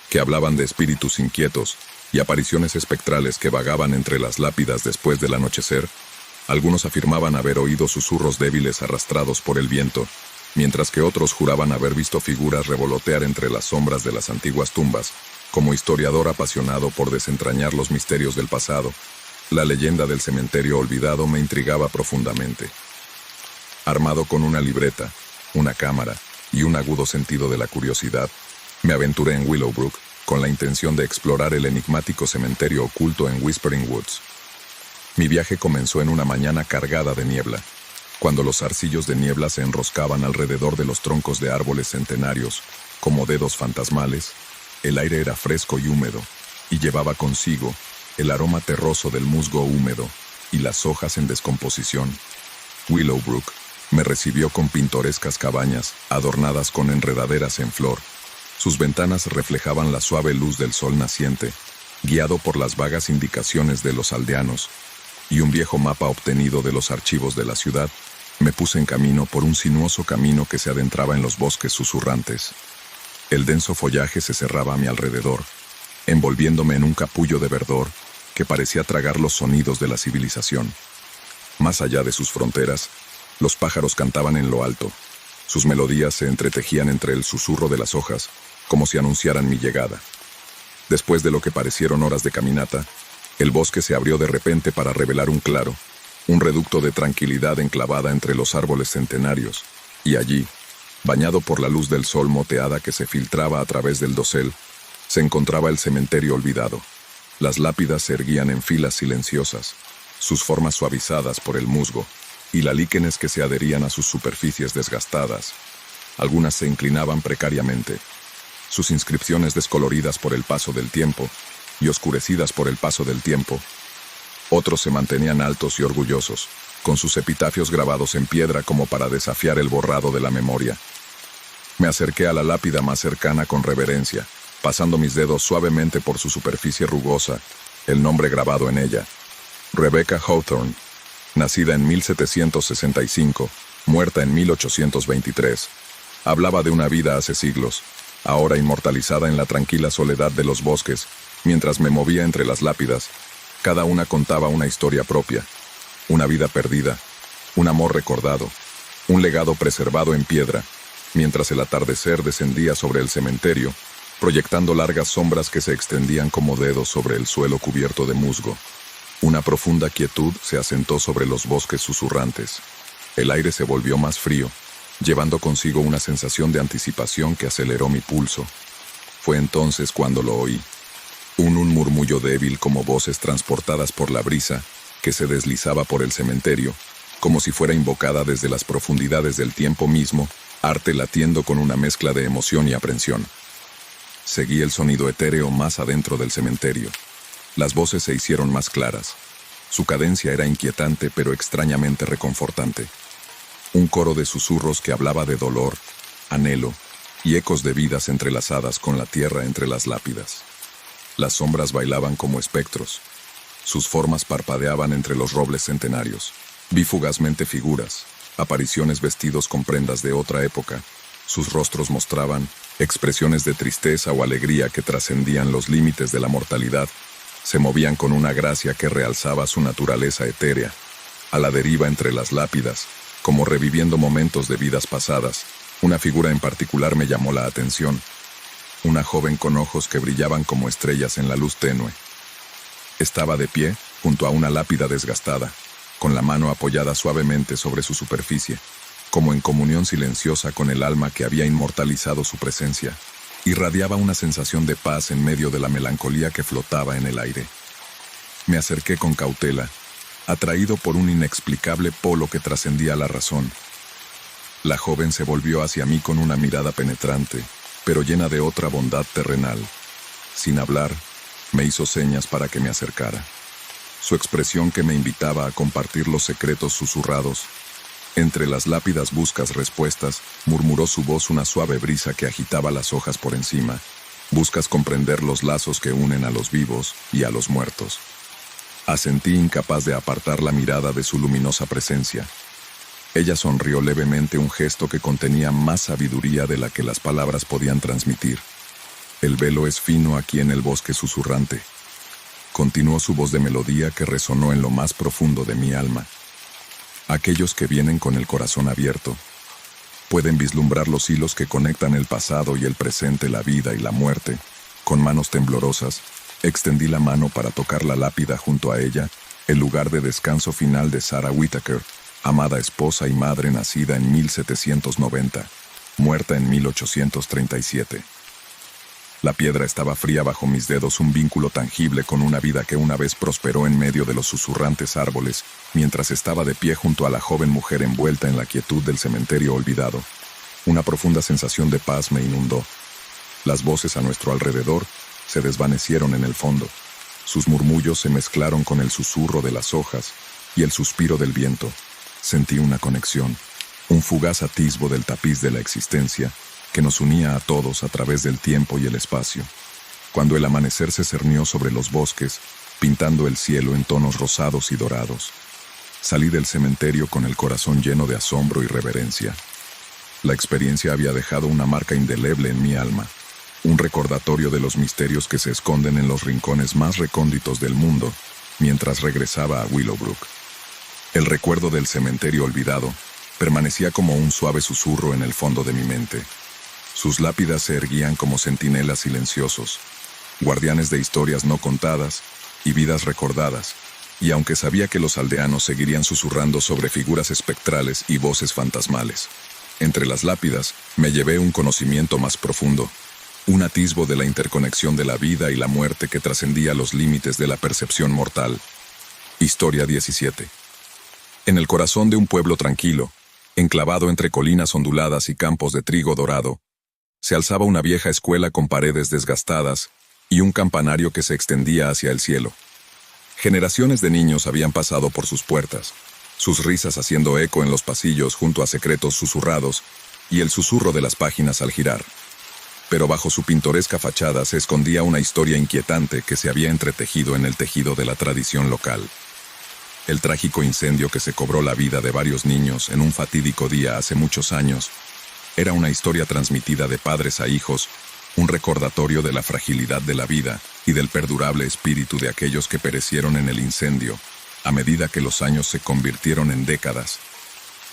Speaker 1: que hablaban de espíritus inquietos y apariciones espectrales que vagaban entre las lápidas después del anochecer. Algunos afirmaban haber oído susurros débiles arrastrados por el viento, mientras que otros juraban haber visto figuras revolotear entre las sombras de las antiguas tumbas. Como historiador apasionado por desentrañar los misterios del pasado, la leyenda del cementerio olvidado me intrigaba profundamente. Armado con una libreta, una cámara y un agudo sentido de la curiosidad, me aventuré en Willowbrook con la intención de explorar el enigmático cementerio oculto en Whispering Woods. Mi viaje comenzó en una mañana cargada de niebla, cuando los zarcillos de niebla se enroscaban alrededor de los troncos de árboles centenarios, como dedos fantasmales. El aire era fresco y húmedo, y llevaba consigo el aroma terroso del musgo húmedo y las hojas en descomposición. Willowbrook me recibió con pintorescas cabañas, adornadas con enredaderas en flor. Sus ventanas reflejaban la suave luz del sol naciente, guiado por las vagas indicaciones de los aldeanos, y un viejo mapa obtenido de los archivos de la ciudad. Me puse en camino por un sinuoso camino que se adentraba en los bosques susurrantes. El denso follaje se cerraba a mi alrededor, envolviéndome en un capullo de verdor que parecía tragar los sonidos de la civilización. Más allá de sus fronteras, los pájaros cantaban en lo alto. Sus melodías se entretejían entre el susurro de las hojas, como si anunciaran mi llegada. Después de lo que parecieron horas de caminata, el bosque se abrió de repente para revelar un claro, un reducto de tranquilidad enclavada entre los árboles centenarios, y allí, bañado por la luz del sol moteada que se filtraba a través del dosel, se encontraba el cementerio olvidado. Las lápidas se erguían en filas silenciosas, sus formas suavizadas por el musgo, y las líquenes que se adherían a sus superficies desgastadas. Algunas se inclinaban precariamente, sus inscripciones descoloridas por el paso del tiempo y oscurecidas por el paso del tiempo. Otros se mantenían altos y orgullosos, con sus epitafios grabados en piedra como para desafiar el borrado de la memoria. Me acerqué a la lápida más cercana con reverencia, pasando mis dedos suavemente por su superficie rugosa, el nombre grabado en ella. Rebecca Hawthorne, nacida en 1765, muerta en 1823. Hablaba de una vida hace siglos, ahora inmortalizada en la tranquila soledad de los bosques, mientras me movía entre las lápidas. Cada una contaba una historia propia, una vida perdida, un amor recordado, un legado preservado en piedra, mientras el atardecer descendía sobre el cementerio, proyectando largas sombras que se extendían como dedos sobre el suelo cubierto de musgo. Una profunda quietud se asentó sobre los bosques susurrantes. El aire se volvió más frío, llevando consigo una sensación de anticipación que aceleró mi pulso. Fue entonces cuando lo oí. Un murmullo débil como voces transportadas por la brisa, que se deslizaba por el cementerio, como si fuera invocada desde las profundidades del tiempo mismo, arte latiendo con una mezcla de emoción y aprensión. Seguí el sonido etéreo más adentro del cementerio. Las voces se hicieron más claras. Su cadencia era inquietante pero extrañamente reconfortante. Un coro de susurros que hablaba de dolor, anhelo y ecos de vidas entrelazadas con la tierra entre las lápidas. Las sombras bailaban como espectros. Sus formas parpadeaban entre los robles centenarios. Vi fugazmente figuras, apariciones vestidos con prendas de otra época. Sus rostros mostraban expresiones de tristeza o alegría que trascendían los límites de la mortalidad. Se movían con una gracia que realzaba su naturaleza etérea, a la deriva entre las lápidas, como reviviendo momentos de vidas pasadas. Una figura en particular me llamó la atención. Una joven con ojos que brillaban como estrellas en la luz tenue. Estaba de pie, junto a una lápida desgastada, con la mano apoyada suavemente sobre su superficie, como en comunión silenciosa con el alma que había inmortalizado su presencia. Irradiaba una sensación de paz en medio de la melancolía que flotaba en el aire. Me acerqué con cautela, atraído por un inexplicable polo que trascendía la razón. La joven se volvió hacia mí con una mirada penetrante, pero llena de otra bondad terrenal. Sin hablar, me hizo señas para que me acercara. Su expresión que me invitaba a compartir los secretos susurrados. Entre las lápidas buscas respuestas, murmuró su voz una suave brisa que agitaba las hojas por encima. Buscas comprender los lazos que unen a los vivos y a los muertos. Asentí incapaz de apartar la mirada de su luminosa presencia. Ella sonrió levemente, un gesto que contenía más sabiduría de la que las palabras podían transmitir. El velo es fino aquí en el bosque susurrante. Continuó su voz de melodía que resonó en lo más profundo de mi alma. Aquellos que vienen con el corazón abierto pueden vislumbrar los hilos que conectan el pasado y el presente, la vida y la muerte. Con manos temblorosas, extendí la mano para tocar la lápida junto a ella, el lugar de descanso final de Sarah Whitaker, amada esposa y madre nacida en 1790, muerta en 1837. La piedra estaba fría bajo mis dedos, un vínculo tangible con una vida que una vez prosperó en medio de los susurrantes árboles, mientras estaba de pie junto a la joven mujer envuelta en la quietud del cementerio olvidado. Una profunda sensación de paz me inundó. Las voces a nuestro alrededor se desvanecieron en el fondo. Sus murmullos se mezclaron con el susurro de las hojas y el suspiro del viento. Sentí una conexión, un fugaz atisbo del tapiz de la existencia que nos unía a todos a través del tiempo y el espacio. Cuando el amanecer se cernió sobre los bosques, pintando el cielo en tonos rosados y dorados, salí del cementerio con el corazón lleno de asombro y reverencia. La experiencia había dejado una marca indeleble en mi alma, un recordatorio de los misterios que se esconden en los rincones más recónditos del mundo, mientras regresaba a Willowbrook. El recuerdo del cementerio olvidado permanecía como un suave susurro en el fondo de mi mente. Sus lápidas se erguían como centinelas silenciosos, guardianes de historias no contadas y vidas recordadas, y aunque sabía que los aldeanos seguirían susurrando sobre figuras espectrales y voces fantasmales, entre las lápidas me llevé un conocimiento más profundo. un atisbo de la interconexión de la vida y la muerte que trascendía los límites de la percepción mortal. Historia 17. En el corazón de un pueblo tranquilo, enclavado entre colinas onduladas y campos de trigo dorado, se alzaba una vieja escuela con paredes desgastadas y un campanario que se extendía hacia el cielo. Generaciones de niños habían pasado por sus puertas, sus risas haciendo eco en los pasillos junto a secretos susurrados y el susurro de las páginas al girar. Pero bajo su pintoresca fachada se escondía una historia inquietante que se había entretejido en el tejido de la tradición local. El trágico incendio que se cobró la vida de varios niños en un fatídico día hace muchos años era una historia transmitida de padres a hijos, un recordatorio de la fragilidad de la vida y del perdurable espíritu de aquellos que perecieron en el incendio, a medida que los años se convirtieron en décadas.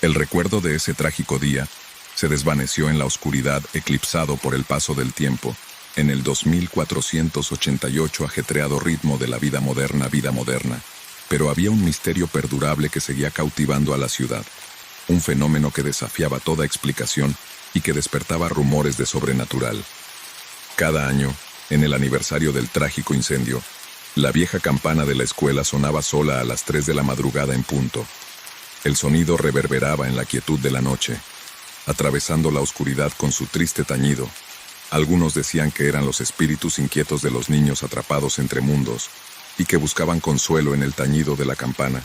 Speaker 1: El recuerdo de ese trágico día se desvaneció en la oscuridad, eclipsado por el paso del tiempo, en el 2488 ajetreado ritmo de la vida moderna, pero había un misterio perdurable que seguía cautivando a la ciudad, un fenómeno que desafiaba toda explicación y que despertaba rumores de sobrenatural. Cada año, en el aniversario del trágico incendio, la vieja campana de la escuela sonaba sola a las 3 de la madrugada en punto. El sonido reverberaba en la quietud de la noche, atravesando la oscuridad con su triste tañido. Algunos decían que eran los espíritus inquietos de los niños atrapados entre mundos y que buscaban consuelo en el tañido de la campana.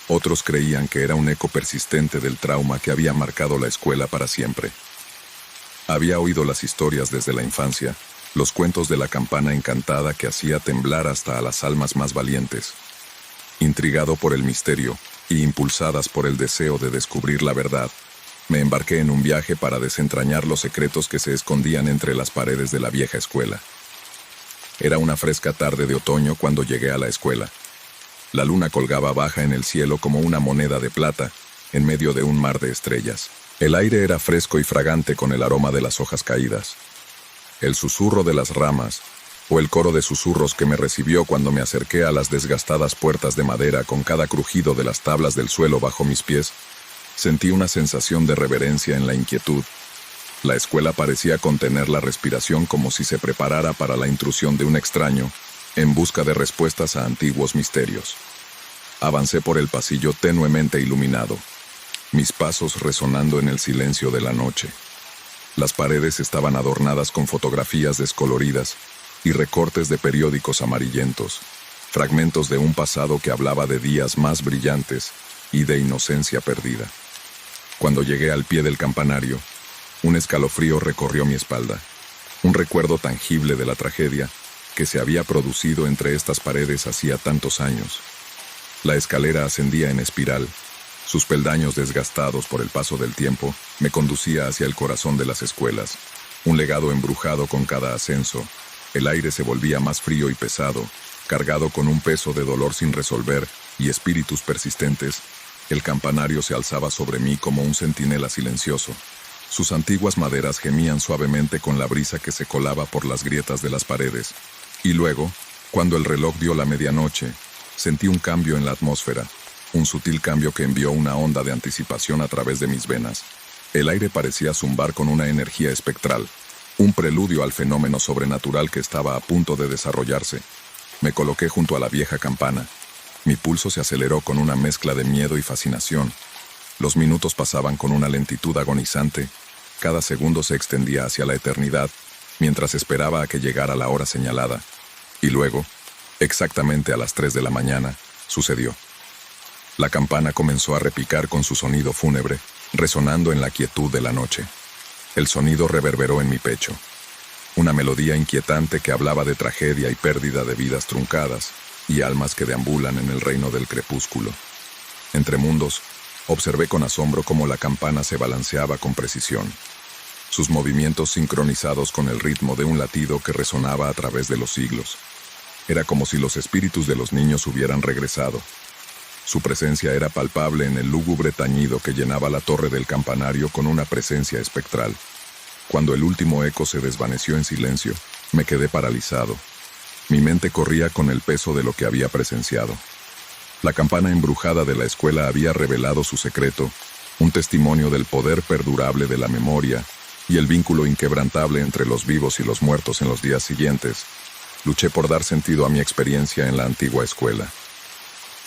Speaker 1: Otros creían que era un eco persistente del trauma que había marcado la escuela para siempre. Había oído las historias desde la infancia, los cuentos de la campana encantada que hacía temblar hasta a las almas más valientes. Intrigado por el misterio y impulsadas por el deseo de descubrir la verdad, me embarqué en un viaje para desentrañar los secretos que se escondían entre las paredes de la vieja escuela. Era una fresca tarde de otoño cuando llegué a la escuela. La luna colgaba baja en el cielo como una moneda de plata, en medio de un mar de estrellas. El aire era fresco y fragante con el aroma de las hojas caídas. El susurro de las ramas, o el coro de susurros que me recibió cuando me acerqué a las desgastadas puertas de madera con cada crujido de las tablas del suelo bajo mis pies, sentí una sensación de reverencia en la inquietud. La escuela parecía contener la respiración como si se preparara para la intrusión de un extraño, en busca de respuestas a antiguos misterios. Avancé por el pasillo tenuemente iluminado, mis pasos resonando en el silencio de la noche. Las paredes estaban adornadas con fotografías descoloridas y recortes de periódicos amarillentos, fragmentos de un pasado que hablaba de días más brillantes y de inocencia perdida. Cuando llegué al pie del campanario, un escalofrío recorrió mi espalda, un recuerdo tangible de la tragedia que se había producido entre estas paredes hacía tantos años. La escalera ascendía en espiral, sus peldaños desgastados por el paso del tiempo me conducía hacia el corazón de las escuelas, un legado embrujado con cada ascenso. El aire se volvía más frío y pesado, cargado con un peso de dolor sin resolver y espíritus persistentes. El campanario se alzaba sobre mí como un centinela silencioso. Sus antiguas maderas gemían suavemente con la brisa que se colaba por las grietas de las paredes. Y luego, cuando el reloj dio la medianoche, sentí un cambio en la atmósfera, un sutil cambio que envió una onda de anticipación a través de mis venas. El aire parecía zumbar con una energía espectral, un preludio al fenómeno sobrenatural que estaba a punto de desarrollarse. Me coloqué junto a la vieja campana. Mi pulso se aceleró con una mezcla de miedo y fascinación. Los minutos pasaban con una lentitud agonizante. Cada segundo se extendía hacia la eternidad, mientras esperaba a que llegara la hora señalada. Y luego, exactamente a las 3 de la mañana, sucedió. La campana comenzó a repicar con su sonido fúnebre, resonando en la quietud de la noche. El sonido reverberó en mi pecho. Una melodía inquietante que hablaba de tragedia y pérdida de vidas truncadas y almas que deambulan en el reino del crepúsculo. Entre mundos, observé con asombro cómo la campana se balanceaba con precisión, sus movimientos sincronizados con el ritmo de un latido que resonaba a través de los siglos. Era como si los espíritus de los niños hubieran regresado. Su presencia era palpable en el lúgubre tañido que llenaba la torre del campanario con una presencia espectral. Cuando el último eco se desvaneció en silencio, me quedé paralizado. Mi mente corría con el peso de lo que había presenciado. La campana embrujada de la escuela había revelado su secreto, un testimonio del poder perdurable de la memoria y el vínculo inquebrantable entre los vivos y los muertos en los días siguientes, luché por dar sentido a mi experiencia en la antigua escuela.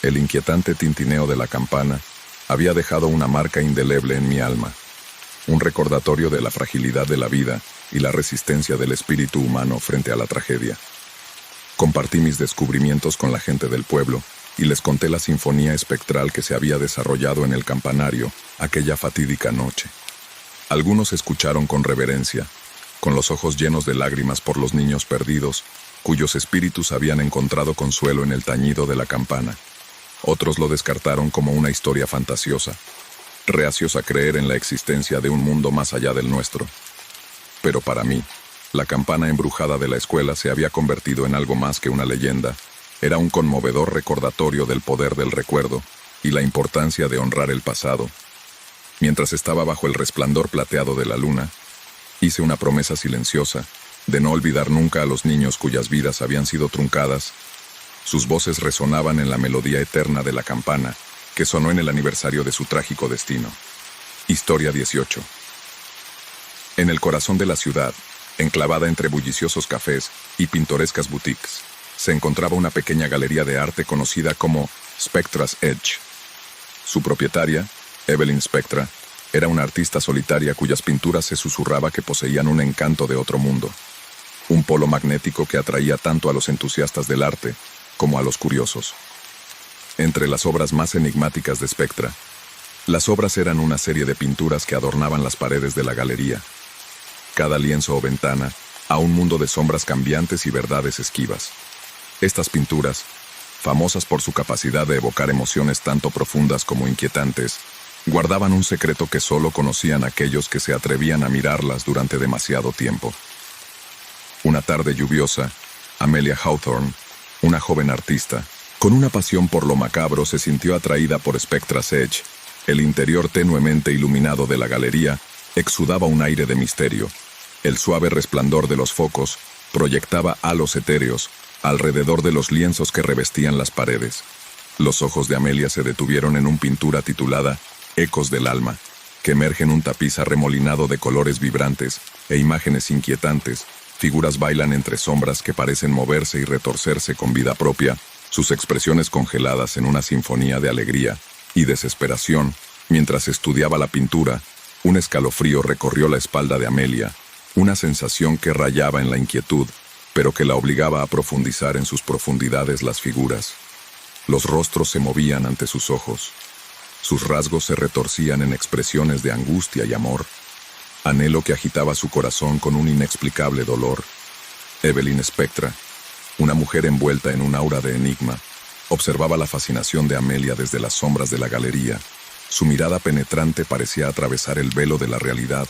Speaker 1: El inquietante tintineo de la campana había dejado una marca indeleble en mi alma, un recordatorio de la fragilidad de la vida y la resistencia del espíritu humano frente a la tragedia. Compartí mis descubrimientos con la gente del pueblo y les conté la sinfonía espectral que se había desarrollado en el campanario aquella fatídica noche. Algunos escucharon con reverencia, con los ojos llenos de lágrimas por los niños perdidos, cuyos espíritus habían encontrado consuelo en el tañido de la campana. Otros lo descartaron como una historia fantasiosa, reacios a creer en la existencia de un mundo más allá del nuestro. Pero para mí, la campana embrujada de la escuela se había convertido en algo más que una leyenda. Era un conmovedor recordatorio del poder del recuerdo y la importancia de honrar el pasado. Mientras estaba bajo el resplandor plateado de la luna, hice una promesa silenciosa de no olvidar nunca a los niños cuyas vidas habían sido truncadas. Sus voces resonaban en la melodía eterna de la campana, que sonó en el aniversario de su trágico destino. Historia 18. En el corazón de la ciudad, enclavada entre bulliciosos cafés y pintorescas boutiques, se encontraba una pequeña galería de arte conocida como Spectra's Edge. Su propietaria, Evelyn Spectra, era una artista solitaria cuyas pinturas se susurraba que poseían un encanto de otro mundo, un polo magnético que atraía tanto a los entusiastas del arte como a los curiosos. Entre las obras más enigmáticas de Spectra, las obras eran una serie de pinturas que adornaban las paredes de la galería. Cada lienzo o ventana, a un mundo de sombras cambiantes y verdades esquivas. Estas pinturas, famosas por su capacidad de evocar emociones tanto profundas como inquietantes, guardaban un secreto que solo conocían aquellos que se atrevían a mirarlas durante demasiado tiempo. Una tarde lluviosa, Amelia Hawthorne, una joven artista, con una pasión por lo macabro, se sintió atraída por Spectra's Edge. El interior tenuemente iluminado de la galería exudaba un aire de misterio. El suave resplandor de los focos proyectaba halos etéreos alrededor de los lienzos que revestían las paredes. Los ojos de Amelia se detuvieron en una pintura titulada Ecos del alma, que emerge en un tapiz arremolinado de colores vibrantes e imágenes inquietantes. Figuras bailan entre sombras que parecen moverse y retorcerse con vida propia, sus expresiones congeladas en una sinfonía de alegría y desesperación. Mientras estudiaba la pintura, un escalofrío recorrió la espalda de Amelia, una sensación que rayaba en la inquietud, pero que la obligaba a profundizar en sus profundidades las figuras. Los rostros se movían ante sus ojos. Sus rasgos se retorcían en expresiones de angustia y amor, anhelo que agitaba su corazón con un inexplicable dolor. Evelyn Spectra, una mujer envuelta en un aura de enigma, observaba la fascinación de Amelia desde las sombras de la galería. Su mirada penetrante parecía atravesar el velo de la realidad,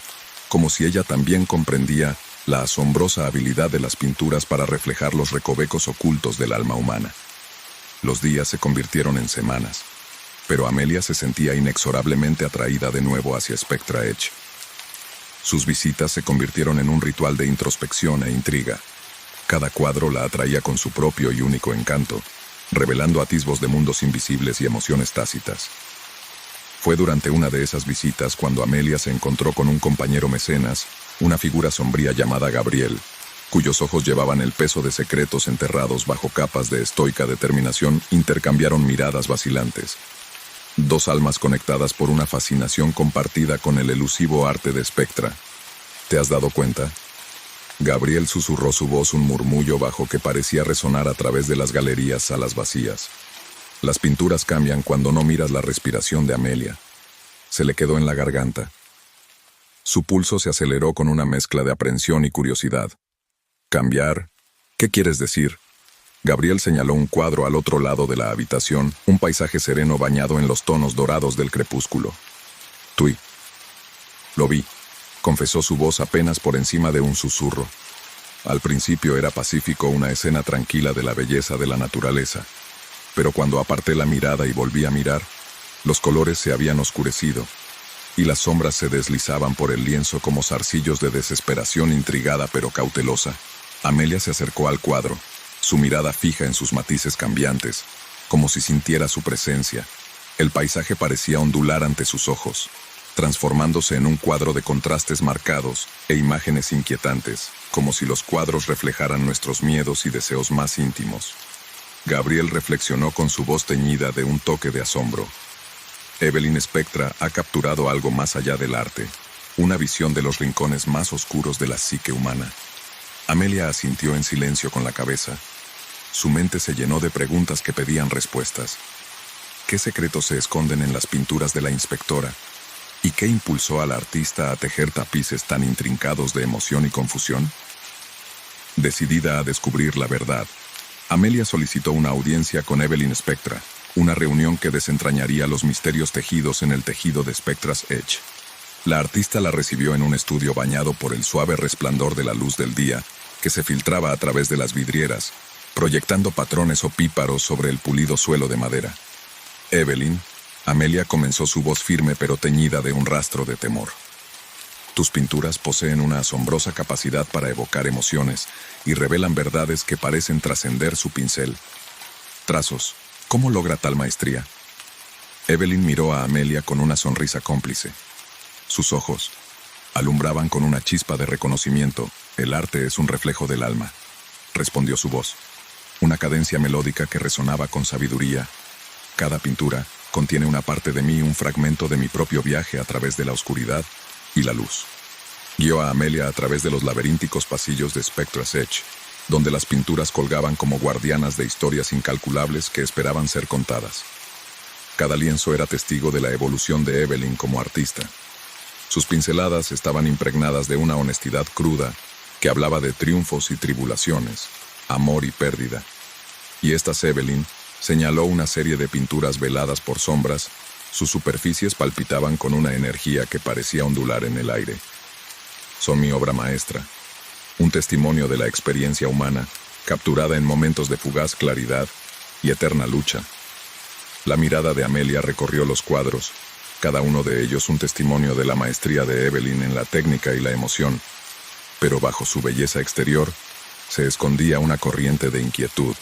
Speaker 1: como si ella también comprendía la asombrosa habilidad de las pinturas para reflejar los recovecos ocultos del alma humana. Los días se convirtieron en semanas, pero Amelia se sentía inexorablemente atraída de nuevo hacia Spectra Edge. Sus visitas se convirtieron en un ritual de introspección e intriga. Cada cuadro la atraía con su propio y único encanto, revelando atisbos de mundos invisibles y emociones tácitas. Fue durante una de esas visitas cuando Amelia se encontró con un compañero mecenas, una figura sombría llamada Gabriel, cuyos ojos llevaban el peso de secretos enterrados bajo capas de estoica determinación. Intercambiaron miradas vacilantes. Dos almas conectadas por una fascinación compartida con el elusivo arte de Spectra. ¿Te has dado cuenta? Gabriel susurró su voz, un murmullo bajo que parecía resonar a través de las galerías salas vacías. Las pinturas cambian cuando no miras la respiración de Amelia. Se le quedó en la garganta. Su pulso se aceleró con una mezcla de aprensión y curiosidad. ¿Cambiar? ¿Qué quieres decir? Gabriel señaló un cuadro al otro lado de la habitación, un paisaje sereno bañado en los tonos dorados del crepúsculo. Tui. Lo vi, confesó su voz apenas por encima de un susurro. Al principio era pacífico, una escena tranquila de la belleza de la naturaleza. Pero cuando aparté la mirada y volví a mirar, los colores se habían oscurecido, y las sombras se deslizaban por el lienzo como zarcillos de desesperación intrigada pero cautelosa. Amelia se acercó al cuadro, su mirada fija en sus matices cambiantes, como si sintiera su presencia. El paisaje parecía ondular ante sus ojos. transformándose en un cuadro de contrastes marcados e imágenes inquietantes, como si los cuadros reflejaran nuestros miedos y deseos más íntimos. Gabriel reflexionó con su voz teñida de un toque de asombro. Evelyn Spectra ha capturado algo más allá del arte, una visión de los rincones más oscuros de la psique humana. Amelia asintió en silencio con la cabeza. Su mente se llenó de preguntas que pedían respuestas. ¿Qué secretos se esconden en las pinturas de la inspectora? ¿Y qué impulsó al artista a tejer tapices tan intrincados de emoción y confusión? Decidida a descubrir la verdad, Amelia solicitó una audiencia con Evelyn Spectra, una reunión que desentrañaría los misterios tejidos en el tejido de Spectra's Edge. La artista la recibió en un estudio bañado por el suave resplandor de la luz del día, que se filtraba a través de las vidrieras, proyectando patrones opíparos sobre el pulido suelo de madera. Evelyn, Amelia comenzó su voz firme pero teñida de un rastro de temor. Tus pinturas poseen una asombrosa capacidad para evocar emociones y revelan verdades que parecen trascender su pincel. Trazos, ¿cómo logra tal maestría? Evelyn miró a Amelia con una sonrisa cómplice. Sus ojos alumbraban con una chispa de reconocimiento. El arte es un reflejo del alma, respondió su voz. Una cadencia melódica que resonaba con sabiduría. Cada pintura contiene una parte de mí, un fragmento de mi propio viaje a través de la oscuridad y la luz. Guió a Amelia a través de los laberínticos pasillos de Spectra's Edge, donde las pinturas colgaban como guardianas de historias incalculables que esperaban ser contadas. Cada lienzo era testigo de la evolución de Evelyn como artista. Sus pinceladas estaban impregnadas de una honestidad cruda que hablaba de triunfos y tribulaciones, amor y pérdida. Y esta Evelyn señaló una serie de pinturas veladas por sombras. Sus superficies palpitaban con una energía que parecía ondular en el aire. Son mi obra maestra, un testimonio de la experiencia humana, capturada en momentos de fugaz claridad y eterna lucha. La mirada de Amelia recorrió los cuadros, cada uno de ellos un testimonio de la maestría de Evelyn en la técnica y la emoción, pero bajo su belleza exterior se escondía una corriente de inquietud,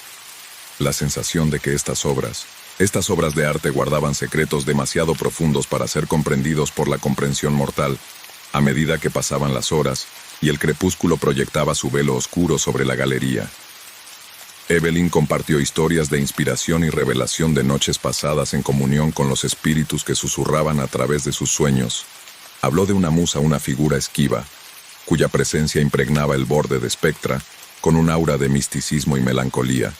Speaker 1: la sensación de que estas obras de arte guardaban secretos demasiado profundos para ser comprendidos por la comprensión mortal. A medida que pasaban las horas y el crepúsculo proyectaba su velo oscuro sobre la galería, Evelyn compartió historias de inspiración y revelación de noches pasadas en comunión con los espíritus que susurraban a través de sus sueños. Habló de una musa, una figura esquiva, cuya presencia impregnaba el borde de Spectra con un aura de misticismo y melancolía,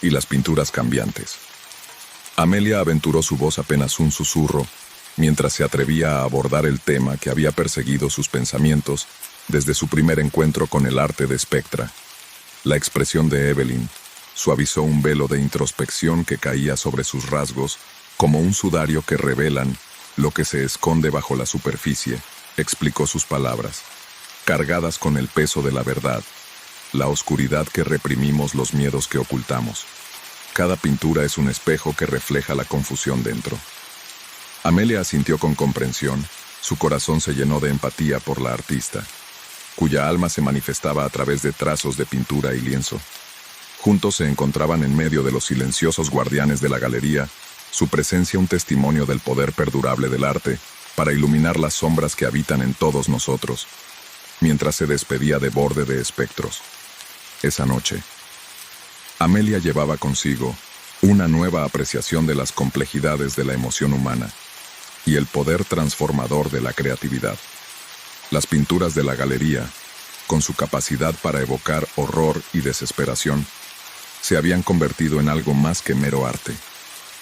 Speaker 1: y las pinturas cambiantes. Amelia aventuró su voz apenas un susurro, mientras se atrevía a abordar el tema que había perseguido sus pensamientos desde su primer encuentro con el arte de Spectra. La expresión de Evelyn suavizó un velo de introspección que caía sobre sus rasgos, como un sudario que revelan lo que se esconde bajo la superficie, explicó sus palabras, cargadas con el peso de la verdad, la oscuridad que reprimimos, los miedos que ocultamos. Cada pintura es un espejo que refleja la confusión dentro. Amelia asintió con comprensión, su corazón se llenó de empatía por la artista, cuya alma se manifestaba a través de trazos de pintura y lienzo. Juntos se encontraban en medio de los silenciosos guardianes de la galería, su presencia un testimonio del poder perdurable del arte, para iluminar las sombras que habitan en todos nosotros, mientras se despedía de borde de espectros. Esa noche, Amelia llevaba consigo una nueva apreciación de las complejidades de la emoción humana y el poder transformador de la creatividad. Las pinturas de la galería, con su capacidad para evocar horror y desesperación, se habían convertido en algo más que mero arte.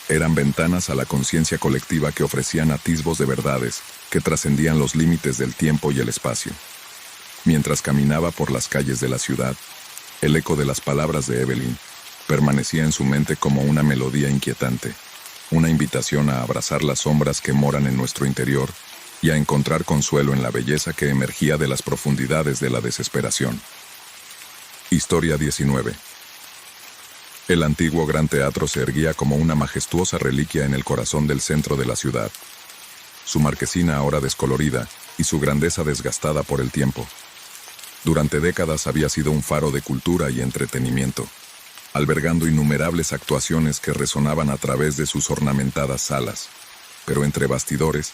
Speaker 1: Eran ventanas a la conciencia colectiva que ofrecían atisbos de verdades que trascendían los límites del tiempo y el espacio. Mientras caminaba por las calles de la ciudad, el eco de las palabras de Evelyn permanecía en su mente como una melodía inquietante, una invitación a abrazar las sombras que moran en nuestro interior y a encontrar consuelo en la belleza que emergía de las profundidades de la desesperación. Historia 19. El antiguo Gran Teatro se erguía como una majestuosa reliquia en el corazón del centro de la ciudad, su marquesina ahora descolorida y su grandeza desgastada por el tiempo. Durante décadas había sido un faro de cultura y entretenimiento, albergando innumerables actuaciones que resonaban a través de sus ornamentadas salas, pero entre bastidores,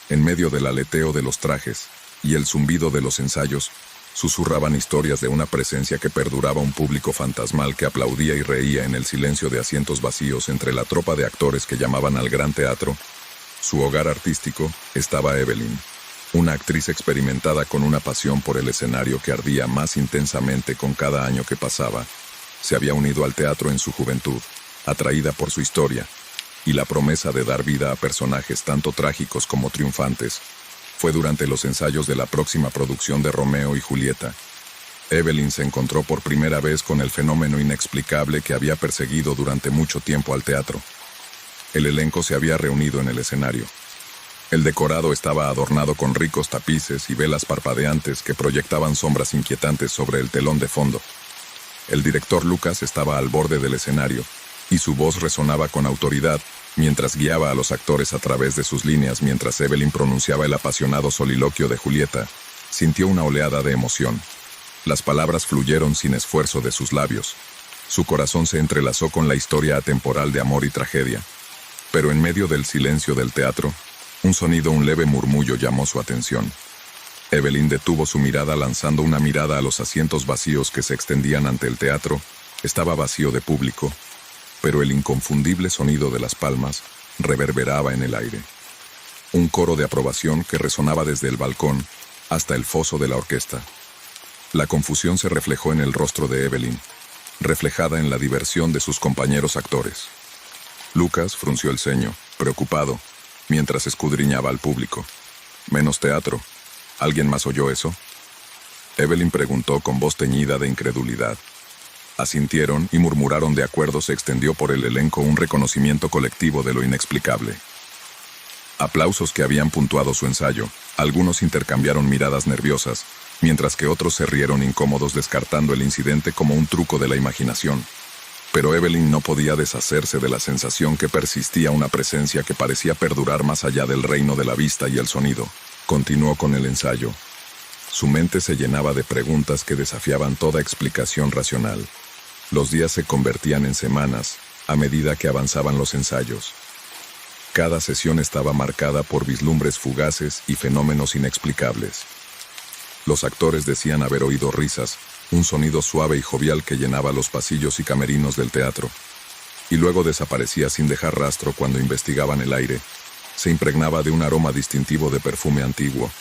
Speaker 1: En medio del aleteo de los trajes y el zumbido de los ensayos, susurraban historias de una presencia que perduraba, un público fantasmal que aplaudía y reía en el silencio de asientos vacíos entre la tropa de actores que llamaban al Gran Teatro. Su hogar artístico estaba Evelyn, una actriz experimentada con una pasión por el escenario que ardía más intensamente con cada año que pasaba. Se había unido al teatro en su juventud, atraída por su historia y la promesa de dar vida a personajes tanto trágicos como triunfantes. Fue durante los ensayos de la próxima producción de Romeo y Julieta. Evelyn se encontró por primera vez con el fenómeno inexplicable que había perseguido durante mucho tiempo al teatro. El elenco se había reunido en el escenario. El decorado estaba adornado con ricos tapices y velas parpadeantes que proyectaban sombras inquietantes sobre el telón de fondo. El director Lucas estaba al borde del escenario, y su voz resonaba con autoridad mientras guiaba a los actores a través de sus líneas. Mientras Evelyn pronunciaba el apasionado soliloquio de Julieta, sintió una oleada de emoción. Las palabras fluyeron sin esfuerzo de sus labios. Su corazón se entrelazó con la historia atemporal de amor y tragedia. Pero en medio del silencio del teatro, un leve murmullo llamó su atención. Evelyn detuvo su mirada lanzando una mirada a los asientos vacíos que se extendían ante el teatro. Estaba vacío de público, pero el inconfundible sonido de las palmas reverberaba en el aire. Un coro de aprobación que resonaba desde el balcón hasta el foso de la orquesta. La confusión se reflejó en el rostro de Evelyn, reflejada en la diversión de sus compañeros actores. Lucas frunció el ceño, preocupado, mientras escudriñaba al público. «Menos teatro. ¿Alguien más oyó eso?». Evelyn preguntó con voz teñida de incredulidad. Asintieron y murmuraron de acuerdo. Se extendió por el elenco un reconocimiento colectivo de lo inexplicable. Aplausos que habían puntuado su ensayo. Algunos intercambiaron miradas nerviosas, mientras que otros se rieron incómodos descartando el incidente como un truco de la imaginación. Pero Evelyn no podía deshacerse de la sensación que persistía, una presencia que parecía perdurar más allá del reino de la vista y el sonido. Continuó con el ensayo. Su mente se llenaba de preguntas que desafiaban toda explicación racional. Los días se convertían en semanas a medida que avanzaban los ensayos. Cada sesión estaba marcada por vislumbres fugaces y fenómenos inexplicables. Los actores decían haber oído risas, un sonido suave y jovial que llenaba los pasillos y camerinos del teatro, y luego desaparecía sin dejar rastro. Cuando investigaban el aire, se impregnaba de un aroma distintivo de perfume antiguo,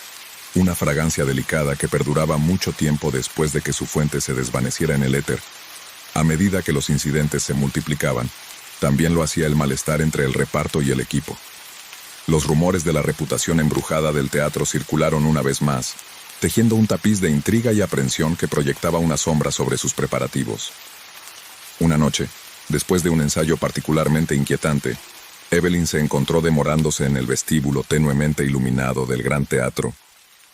Speaker 1: una fragancia delicada que perduraba mucho tiempo después de que su fuente se desvaneciera en el éter. A medida que los incidentes se multiplicaban, también lo hacía el malestar entre el reparto y el equipo. Los rumores de la reputación embrujada del teatro circularon una vez más, tejiendo un tapiz de intriga y aprensión que proyectaba una sombra sobre sus preparativos. Una noche, después de un ensayo particularmente inquietante, Evelyn se encontró demorándose en el vestíbulo tenuemente iluminado del Gran Teatro.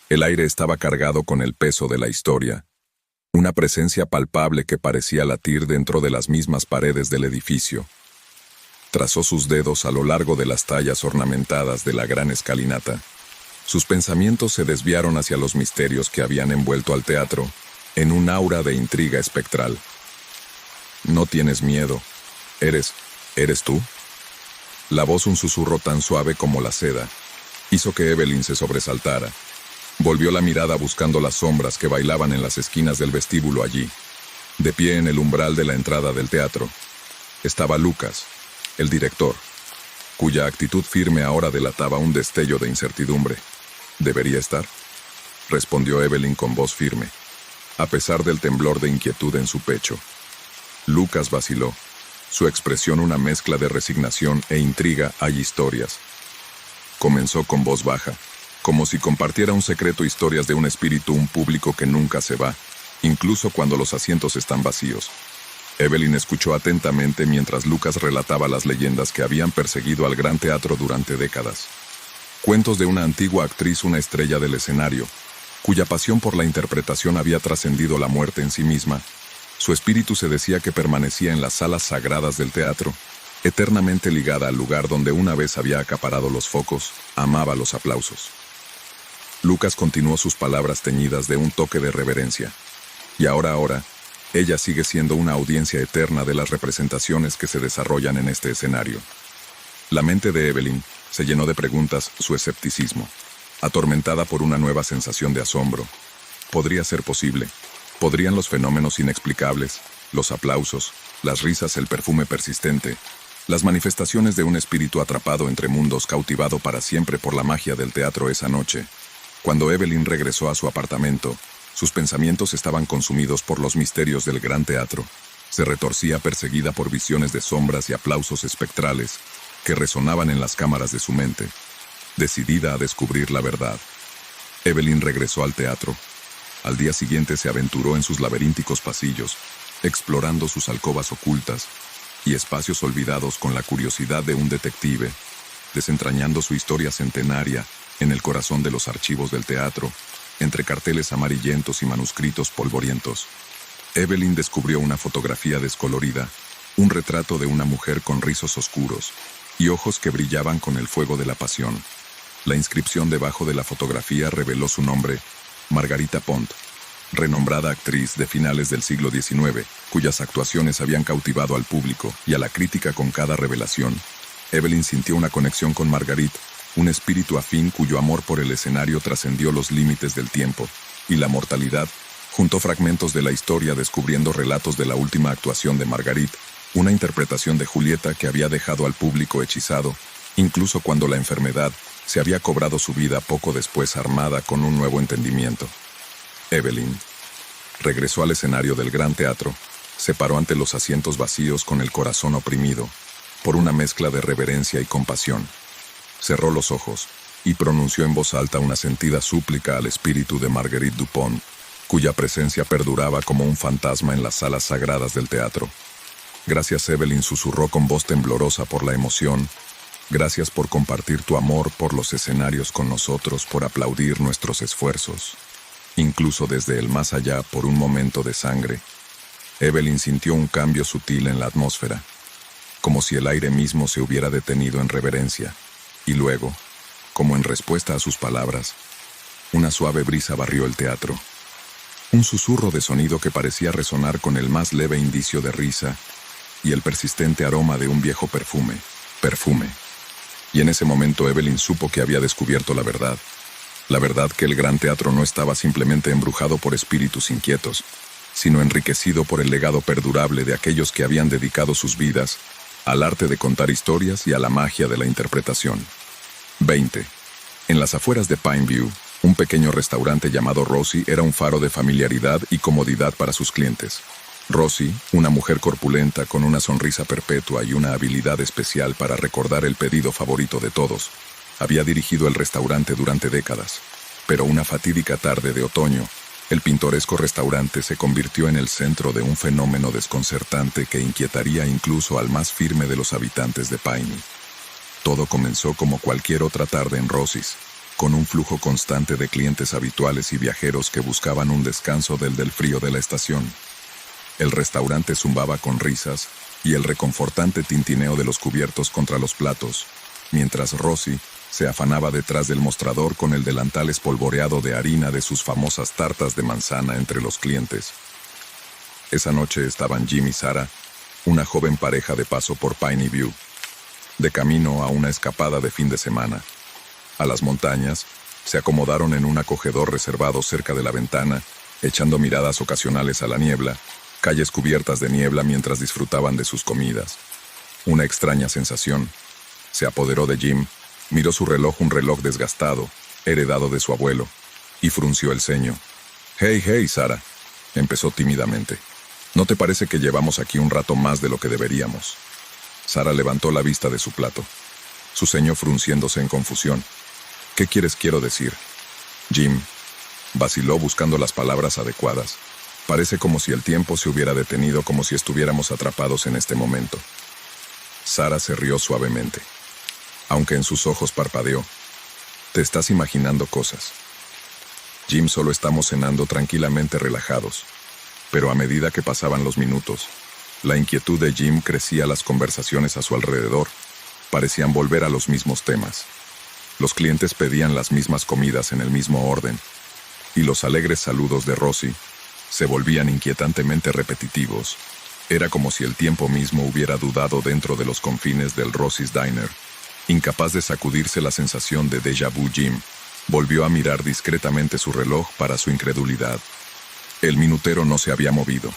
Speaker 1: El aire estaba cargado con el peso de la historia, una presencia palpable que parecía latir dentro de las mismas paredes del edificio. Trazó sus dedos a lo largo de las tallas ornamentadas de la gran escalinata. Sus pensamientos se desviaron hacia los misterios que habían envuelto al teatro, en un aura de intriga espectral. «No tienes miedo. ¿Eres tú?». La voz, un susurro tan suave como la seda, hizo que Evelyn se sobresaltara. Volvió la mirada buscando las sombras que bailaban en las esquinas del vestíbulo. Allí, de pie en el umbral de la entrada del teatro, estaba Lucas, el director, cuya actitud firme ahora delataba un destello de incertidumbre. «¿Debería estar?», respondió Evelyn con voz firme, a pesar del temblor de inquietud en su pecho. Lucas vaciló, su expresión una mezcla de resignación e intriga. «Hay historias», comenzó con voz baja, como si compartiera un secreto. «Historias de un espíritu, un público que nunca se va, incluso cuando los asientos están vacíos». Evelyn escuchó atentamente mientras Lucas relataba las leyendas que habían perseguido al Gran Teatro durante décadas. Cuentos de una antigua actriz, una estrella del escenario, cuya pasión por la interpretación había trascendido la muerte en sí misma. Su espíritu se decía que permanecía en las salas sagradas del teatro, eternamente ligada al lugar donde una vez había acaparado los focos. Amaba los aplausos. Lucas continuó sus palabras teñidas de un toque de reverencia. «Y ahora, ella sigue siendo una audiencia eterna de las representaciones que se desarrollan en este escenario». La mente de Evelyn se llenó de preguntas, su escepticismo. atormentada por una nueva sensación de asombro. Podría ser posible. Podrían los fenómenos inexplicables, los aplausos, las risas, el perfume persistente, las manifestaciones de un espíritu atrapado entre mundos, cautivado para siempre por la magia del teatro esa noche. Cuando Evelyn regresó a su apartamento, sus pensamientos estaban consumidos por los misterios del gran teatro. Se retorcía perseguida por visiones de sombras y aplausos espectrales que resonaban en las cámaras de su mente. Decidida a descubrir la verdad, Evelyn regresó al teatro. Al día siguiente se aventuró en sus laberínticos pasillos, explorando sus alcobas ocultas y espacios olvidados con la curiosidad de un detective, desentrañando su historia centenaria en el corazón de los archivos del teatro, entre carteles amarillentos y manuscritos polvorientos. Evelyn descubrió una fotografía descolorida, un retrato de una mujer con rizos oscuros y ojos que brillaban con el fuego de la pasión. La inscripción debajo de la fotografía reveló su nombre: Margarita Pont, renombrada actriz de finales del siglo XIX, cuyas actuaciones habían cautivado al público y a la crítica con cada revelación. Evelyn sintió una conexión con Marguerite, un espíritu afín cuyo amor por el escenario trascendió los límites del tiempo y la mortalidad. Juntó fragmentos de la historia descubriendo relatos de la última actuación de Marguerite, una interpretación de Julieta que había dejado al público hechizado, incluso cuando la enfermedad se había cobrado su vida poco después, armada con un nuevo entendimiento. Evelyn regresó al escenario del Gran Teatro, se paró ante los asientos vacíos con el corazón oprimido por una mezcla de reverencia y compasión. Cerró los ojos y pronunció en voz alta una sentida súplica al espíritu de Marguerite Dupont, cuya presencia perduraba como un fantasma en las salas sagradas del teatro. Gracias, Evelyn, susurró con voz temblorosa por la emoción. Gracias por compartir tu amor por los escenarios con nosotros, por aplaudir nuestros esfuerzos. Incluso desde el más allá, por un momento de sangre. Evelyn sintió un cambio sutil en la atmósfera, como si el aire mismo se hubiera detenido en reverencia. Y luego, como en respuesta a sus palabras, una suave brisa barrió el teatro. Un susurro de sonido que parecía resonar con el más leve indicio de risa y el persistente aroma de un viejo perfume. Y en ese momento Evelyn supo que había descubierto la verdad. La verdad que el Gran Teatro no estaba simplemente embrujado por espíritus inquietos, sino enriquecido por el legado perdurable de aquellos que habían dedicado sus vidas al arte de contar historias y a la magia de la interpretación. 20. En las afueras de Pineview, un pequeño restaurante llamado Rosie era un faro de familiaridad y comodidad para sus clientes. Rosie, una mujer corpulenta con una sonrisa perpetua y una habilidad especial para recordar el pedido favorito de todos, había dirigido el restaurante durante décadas. Pero una fatídica tarde de otoño, el pintoresco restaurante se convirtió en el centro de un fenómeno desconcertante que inquietaría incluso al más firme de los habitantes de Piney. Todo comenzó como cualquier otra tarde en Rosie's, con un flujo constante de clientes habituales y viajeros que buscaban un descanso del frío de la estación. El restaurante zumbaba con risas y el reconfortante tintineo de los cubiertos contra los platos, mientras Rosie se afanaba detrás del mostrador con el delantal espolvoreado de harina de sus famosas tartas de manzana entre los clientes. Esa noche estaban Jim y Sarah, una joven pareja de paso por Piney View, de camino a una escapada de fin de semana. A las montañas, se acomodaron en un acogedor reservado cerca de la ventana, echando miradas ocasionales a la niebla, calles cubiertas de niebla mientras disfrutaban de sus comidas. Una extraña sensación se apoderó de Jim. Miró su reloj, un reloj desgastado, heredado de su abuelo, y frunció el ceño. Hey, Sarah, empezó tímidamente. ¿No te parece que llevamos aquí un rato más de lo que deberíamos? Sarah levantó la vista de su plato, su ceño frunciéndose en confusión. ¿Qué quiero decir? Jim vaciló buscando las palabras adecuadas. Parece como si el tiempo se hubiera detenido, como si estuviéramos atrapados en este momento. Sarah se rió suavemente, aunque en sus ojos parpadeó. Te estás imaginando cosas. Jim, solo estamos cenando tranquilamente relajados. Pero a medida que pasaban los minutos, la inquietud de Jim crecía. Las conversaciones a su alrededor parecían volver a los mismos temas. Los clientes pedían las mismas comidas en el mismo orden, y los alegres saludos de Rosie se volvían inquietantemente repetitivos. Era como si el tiempo mismo hubiera dudado dentro de los confines del Rosie's Diner, incapaz de sacudirse la sensación de déjà vu. Jim Volvió a mirar discretamente su reloj para su incredulidad. El minutero no se había movido.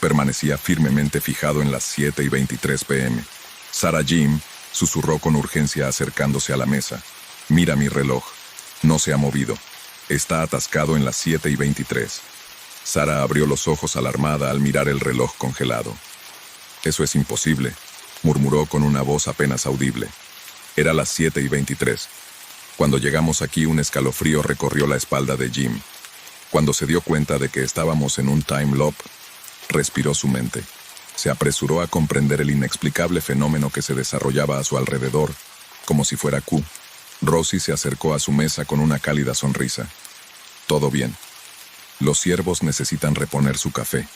Speaker 1: Permanecía firmemente fijado en las 7:23 p.m. Sarah Jim susurró con urgencia acercándose a la mesa. «Mira mi reloj. No se ha movido. Está atascado en las 7:23». Sarah abrió los ojos alarmada al mirar el reloj congelado. «Eso es imposible», murmuró con una voz apenas audible. Era las 7:23. Cuando llegamos aquí, un escalofrío recorrió la espalda de Jim. Cuando se dio cuenta de que estábamos en un time loop, respiró su mente. Se apresuró a comprender el inexplicable fenómeno que se desarrollaba a su alrededor, como si fuera Q. Rosie se acercó a su mesa con una cálida sonrisa. «Todo bien. Los ciervos necesitan reponer su café».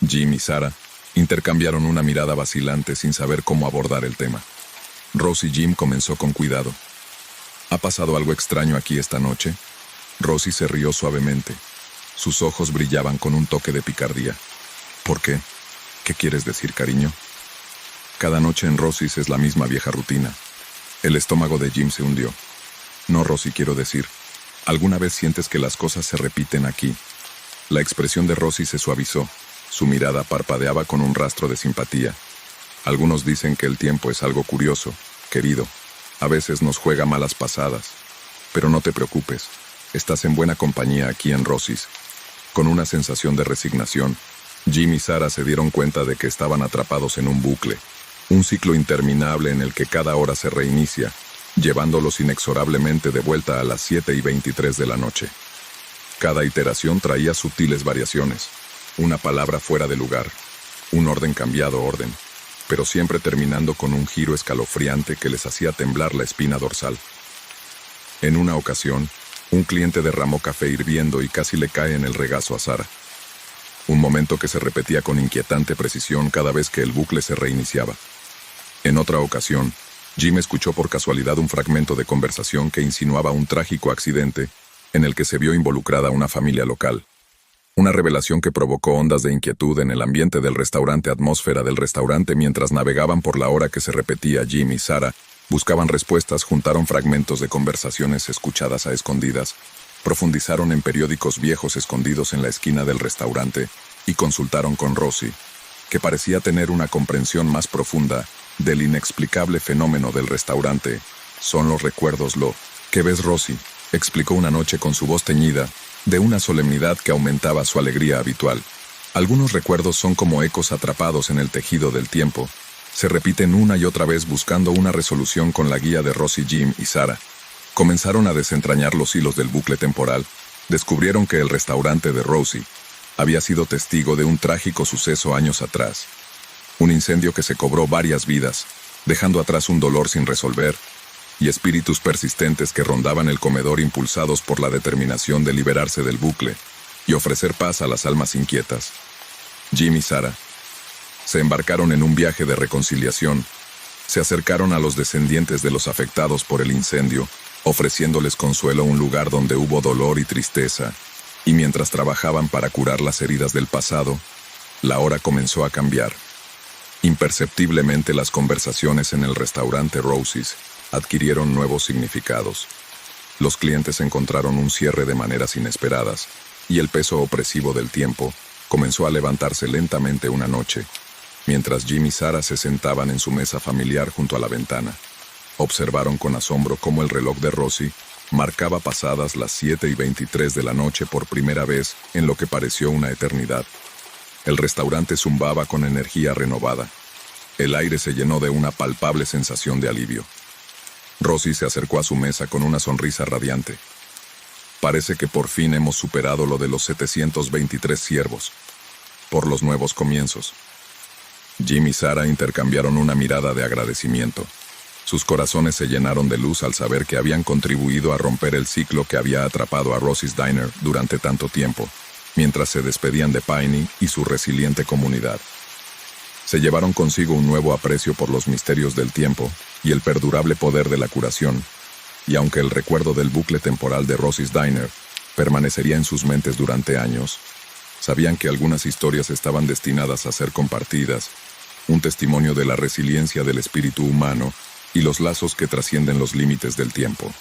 Speaker 1: Jim y Sarah intercambiaron una mirada vacilante sin saber cómo abordar el tema. Rosie y Jim comenzó con cuidado. «¿Ha pasado algo extraño aquí esta noche?» Rosie se rió suavemente. Sus ojos brillaban con un toque de picardía. «¿Por qué? ¿Qué quieres decir, cariño?» Cada noche en Rosie's es la misma vieja rutina. El estómago de Jim se hundió. «No, Rosie, quiero decir, ¿alguna vez sientes que las cosas se repiten aquí?» La expresión de Rosie se suavizó. Su mirada parpadeaba con un rastro de simpatía. «Algunos dicen que el tiempo es algo curioso, querido. A veces nos juega malas pasadas. Pero no te preocupes. Estás en buena compañía aquí en Rosie's». Con una sensación de resignación, Jim y Sarah se dieron cuenta de que estaban atrapados en un bucle, un ciclo interminable en el que cada hora se reinicia, llevándolos inexorablemente de vuelta a las 7:23 de la noche. Cada iteración traía sutiles variaciones, una palabra fuera de lugar, un orden cambiado orden, pero siempre terminando con un giro escalofriante que les hacía temblar la espina dorsal. En una ocasión, un cliente derramó café hirviendo y casi le cae en el regazo a Sarah. Un momento que se repetía con inquietante precisión cada vez que el bucle se reiniciaba. En otra ocasión, Jim escuchó por casualidad un fragmento de conversación que insinuaba un trágico accidente en el que se vio involucrada una familia local. Una revelación que provocó ondas de inquietud en el ambiente del restaurante. Atmósfera del restaurante mientras navegaban por la hora que se repetía. Jim y Sarah buscaban respuestas, juntaron fragmentos de conversaciones escuchadas a escondidas, profundizaron en periódicos viejos escondidos en la esquina del restaurante y consultaron con Rosie, que parecía tener una comprensión más profunda del inexplicable fenómeno del restaurante. «Son los recuerdos lo que ves, Rosie», explicó una noche con su voz teñida, de una solemnidad que aumentaba su alegría habitual. «Algunos recuerdos son como ecos atrapados en el tejido del tiempo. Se repiten una y otra vez buscando una resolución con la guía de Rosie, Jim y Sarah. Comenzaron a desentrañar los hilos del bucle temporal. Descubrieron que el restaurante de Rosie había sido testigo de un trágico suceso años atrás. Un incendio que se cobró varias vidas, dejando atrás un dolor sin resolver, y espíritus persistentes que rondaban el comedor impulsados por la determinación de liberarse del bucle y ofrecer paz a las almas inquietas. Jim y Sarah se embarcaron en un viaje de reconciliación. Se acercaron a los descendientes de los afectados por el incendio, ofreciéndoles consuelo, un lugar donde hubo dolor y tristeza, y mientras trabajaban para curar las heridas del pasado, la hora comenzó a cambiar. Imperceptiblemente las conversaciones en el restaurante Rosie's adquirieron nuevos significados. Los clientes encontraron un cierre de maneras inesperadas, y el peso opresivo del tiempo comenzó a levantarse lentamente una noche, mientras Jim y Sarah se sentaban en su mesa familiar junto a la ventana. Observaron con asombro cómo el reloj de Rosie marcaba pasadas las 7:23 de la noche por primera vez en lo que pareció una eternidad. El restaurante zumbaba con energía renovada. El aire se llenó de una palpable sensación de alivio. Rosie se acercó a su mesa con una sonrisa radiante. «Parece que por fin hemos superado lo de los 723 ciervos. Por los nuevos comienzos». Jim y Sarah intercambiaron una mirada de agradecimiento. Sus corazones se llenaron de luz al saber que habían contribuido a romper el ciclo que había atrapado a Rosie's Diner durante tanto tiempo, mientras se despedían de Piney y su resiliente comunidad. Se llevaron consigo un nuevo aprecio por los misterios del tiempo y el perdurable poder de la curación, y aunque el recuerdo del bucle temporal de Rosie's Diner permanecería en sus mentes durante años, sabían que algunas historias estaban destinadas a ser compartidas, un testimonio de la resiliencia del espíritu humano y los lazos que trascienden los límites del tiempo.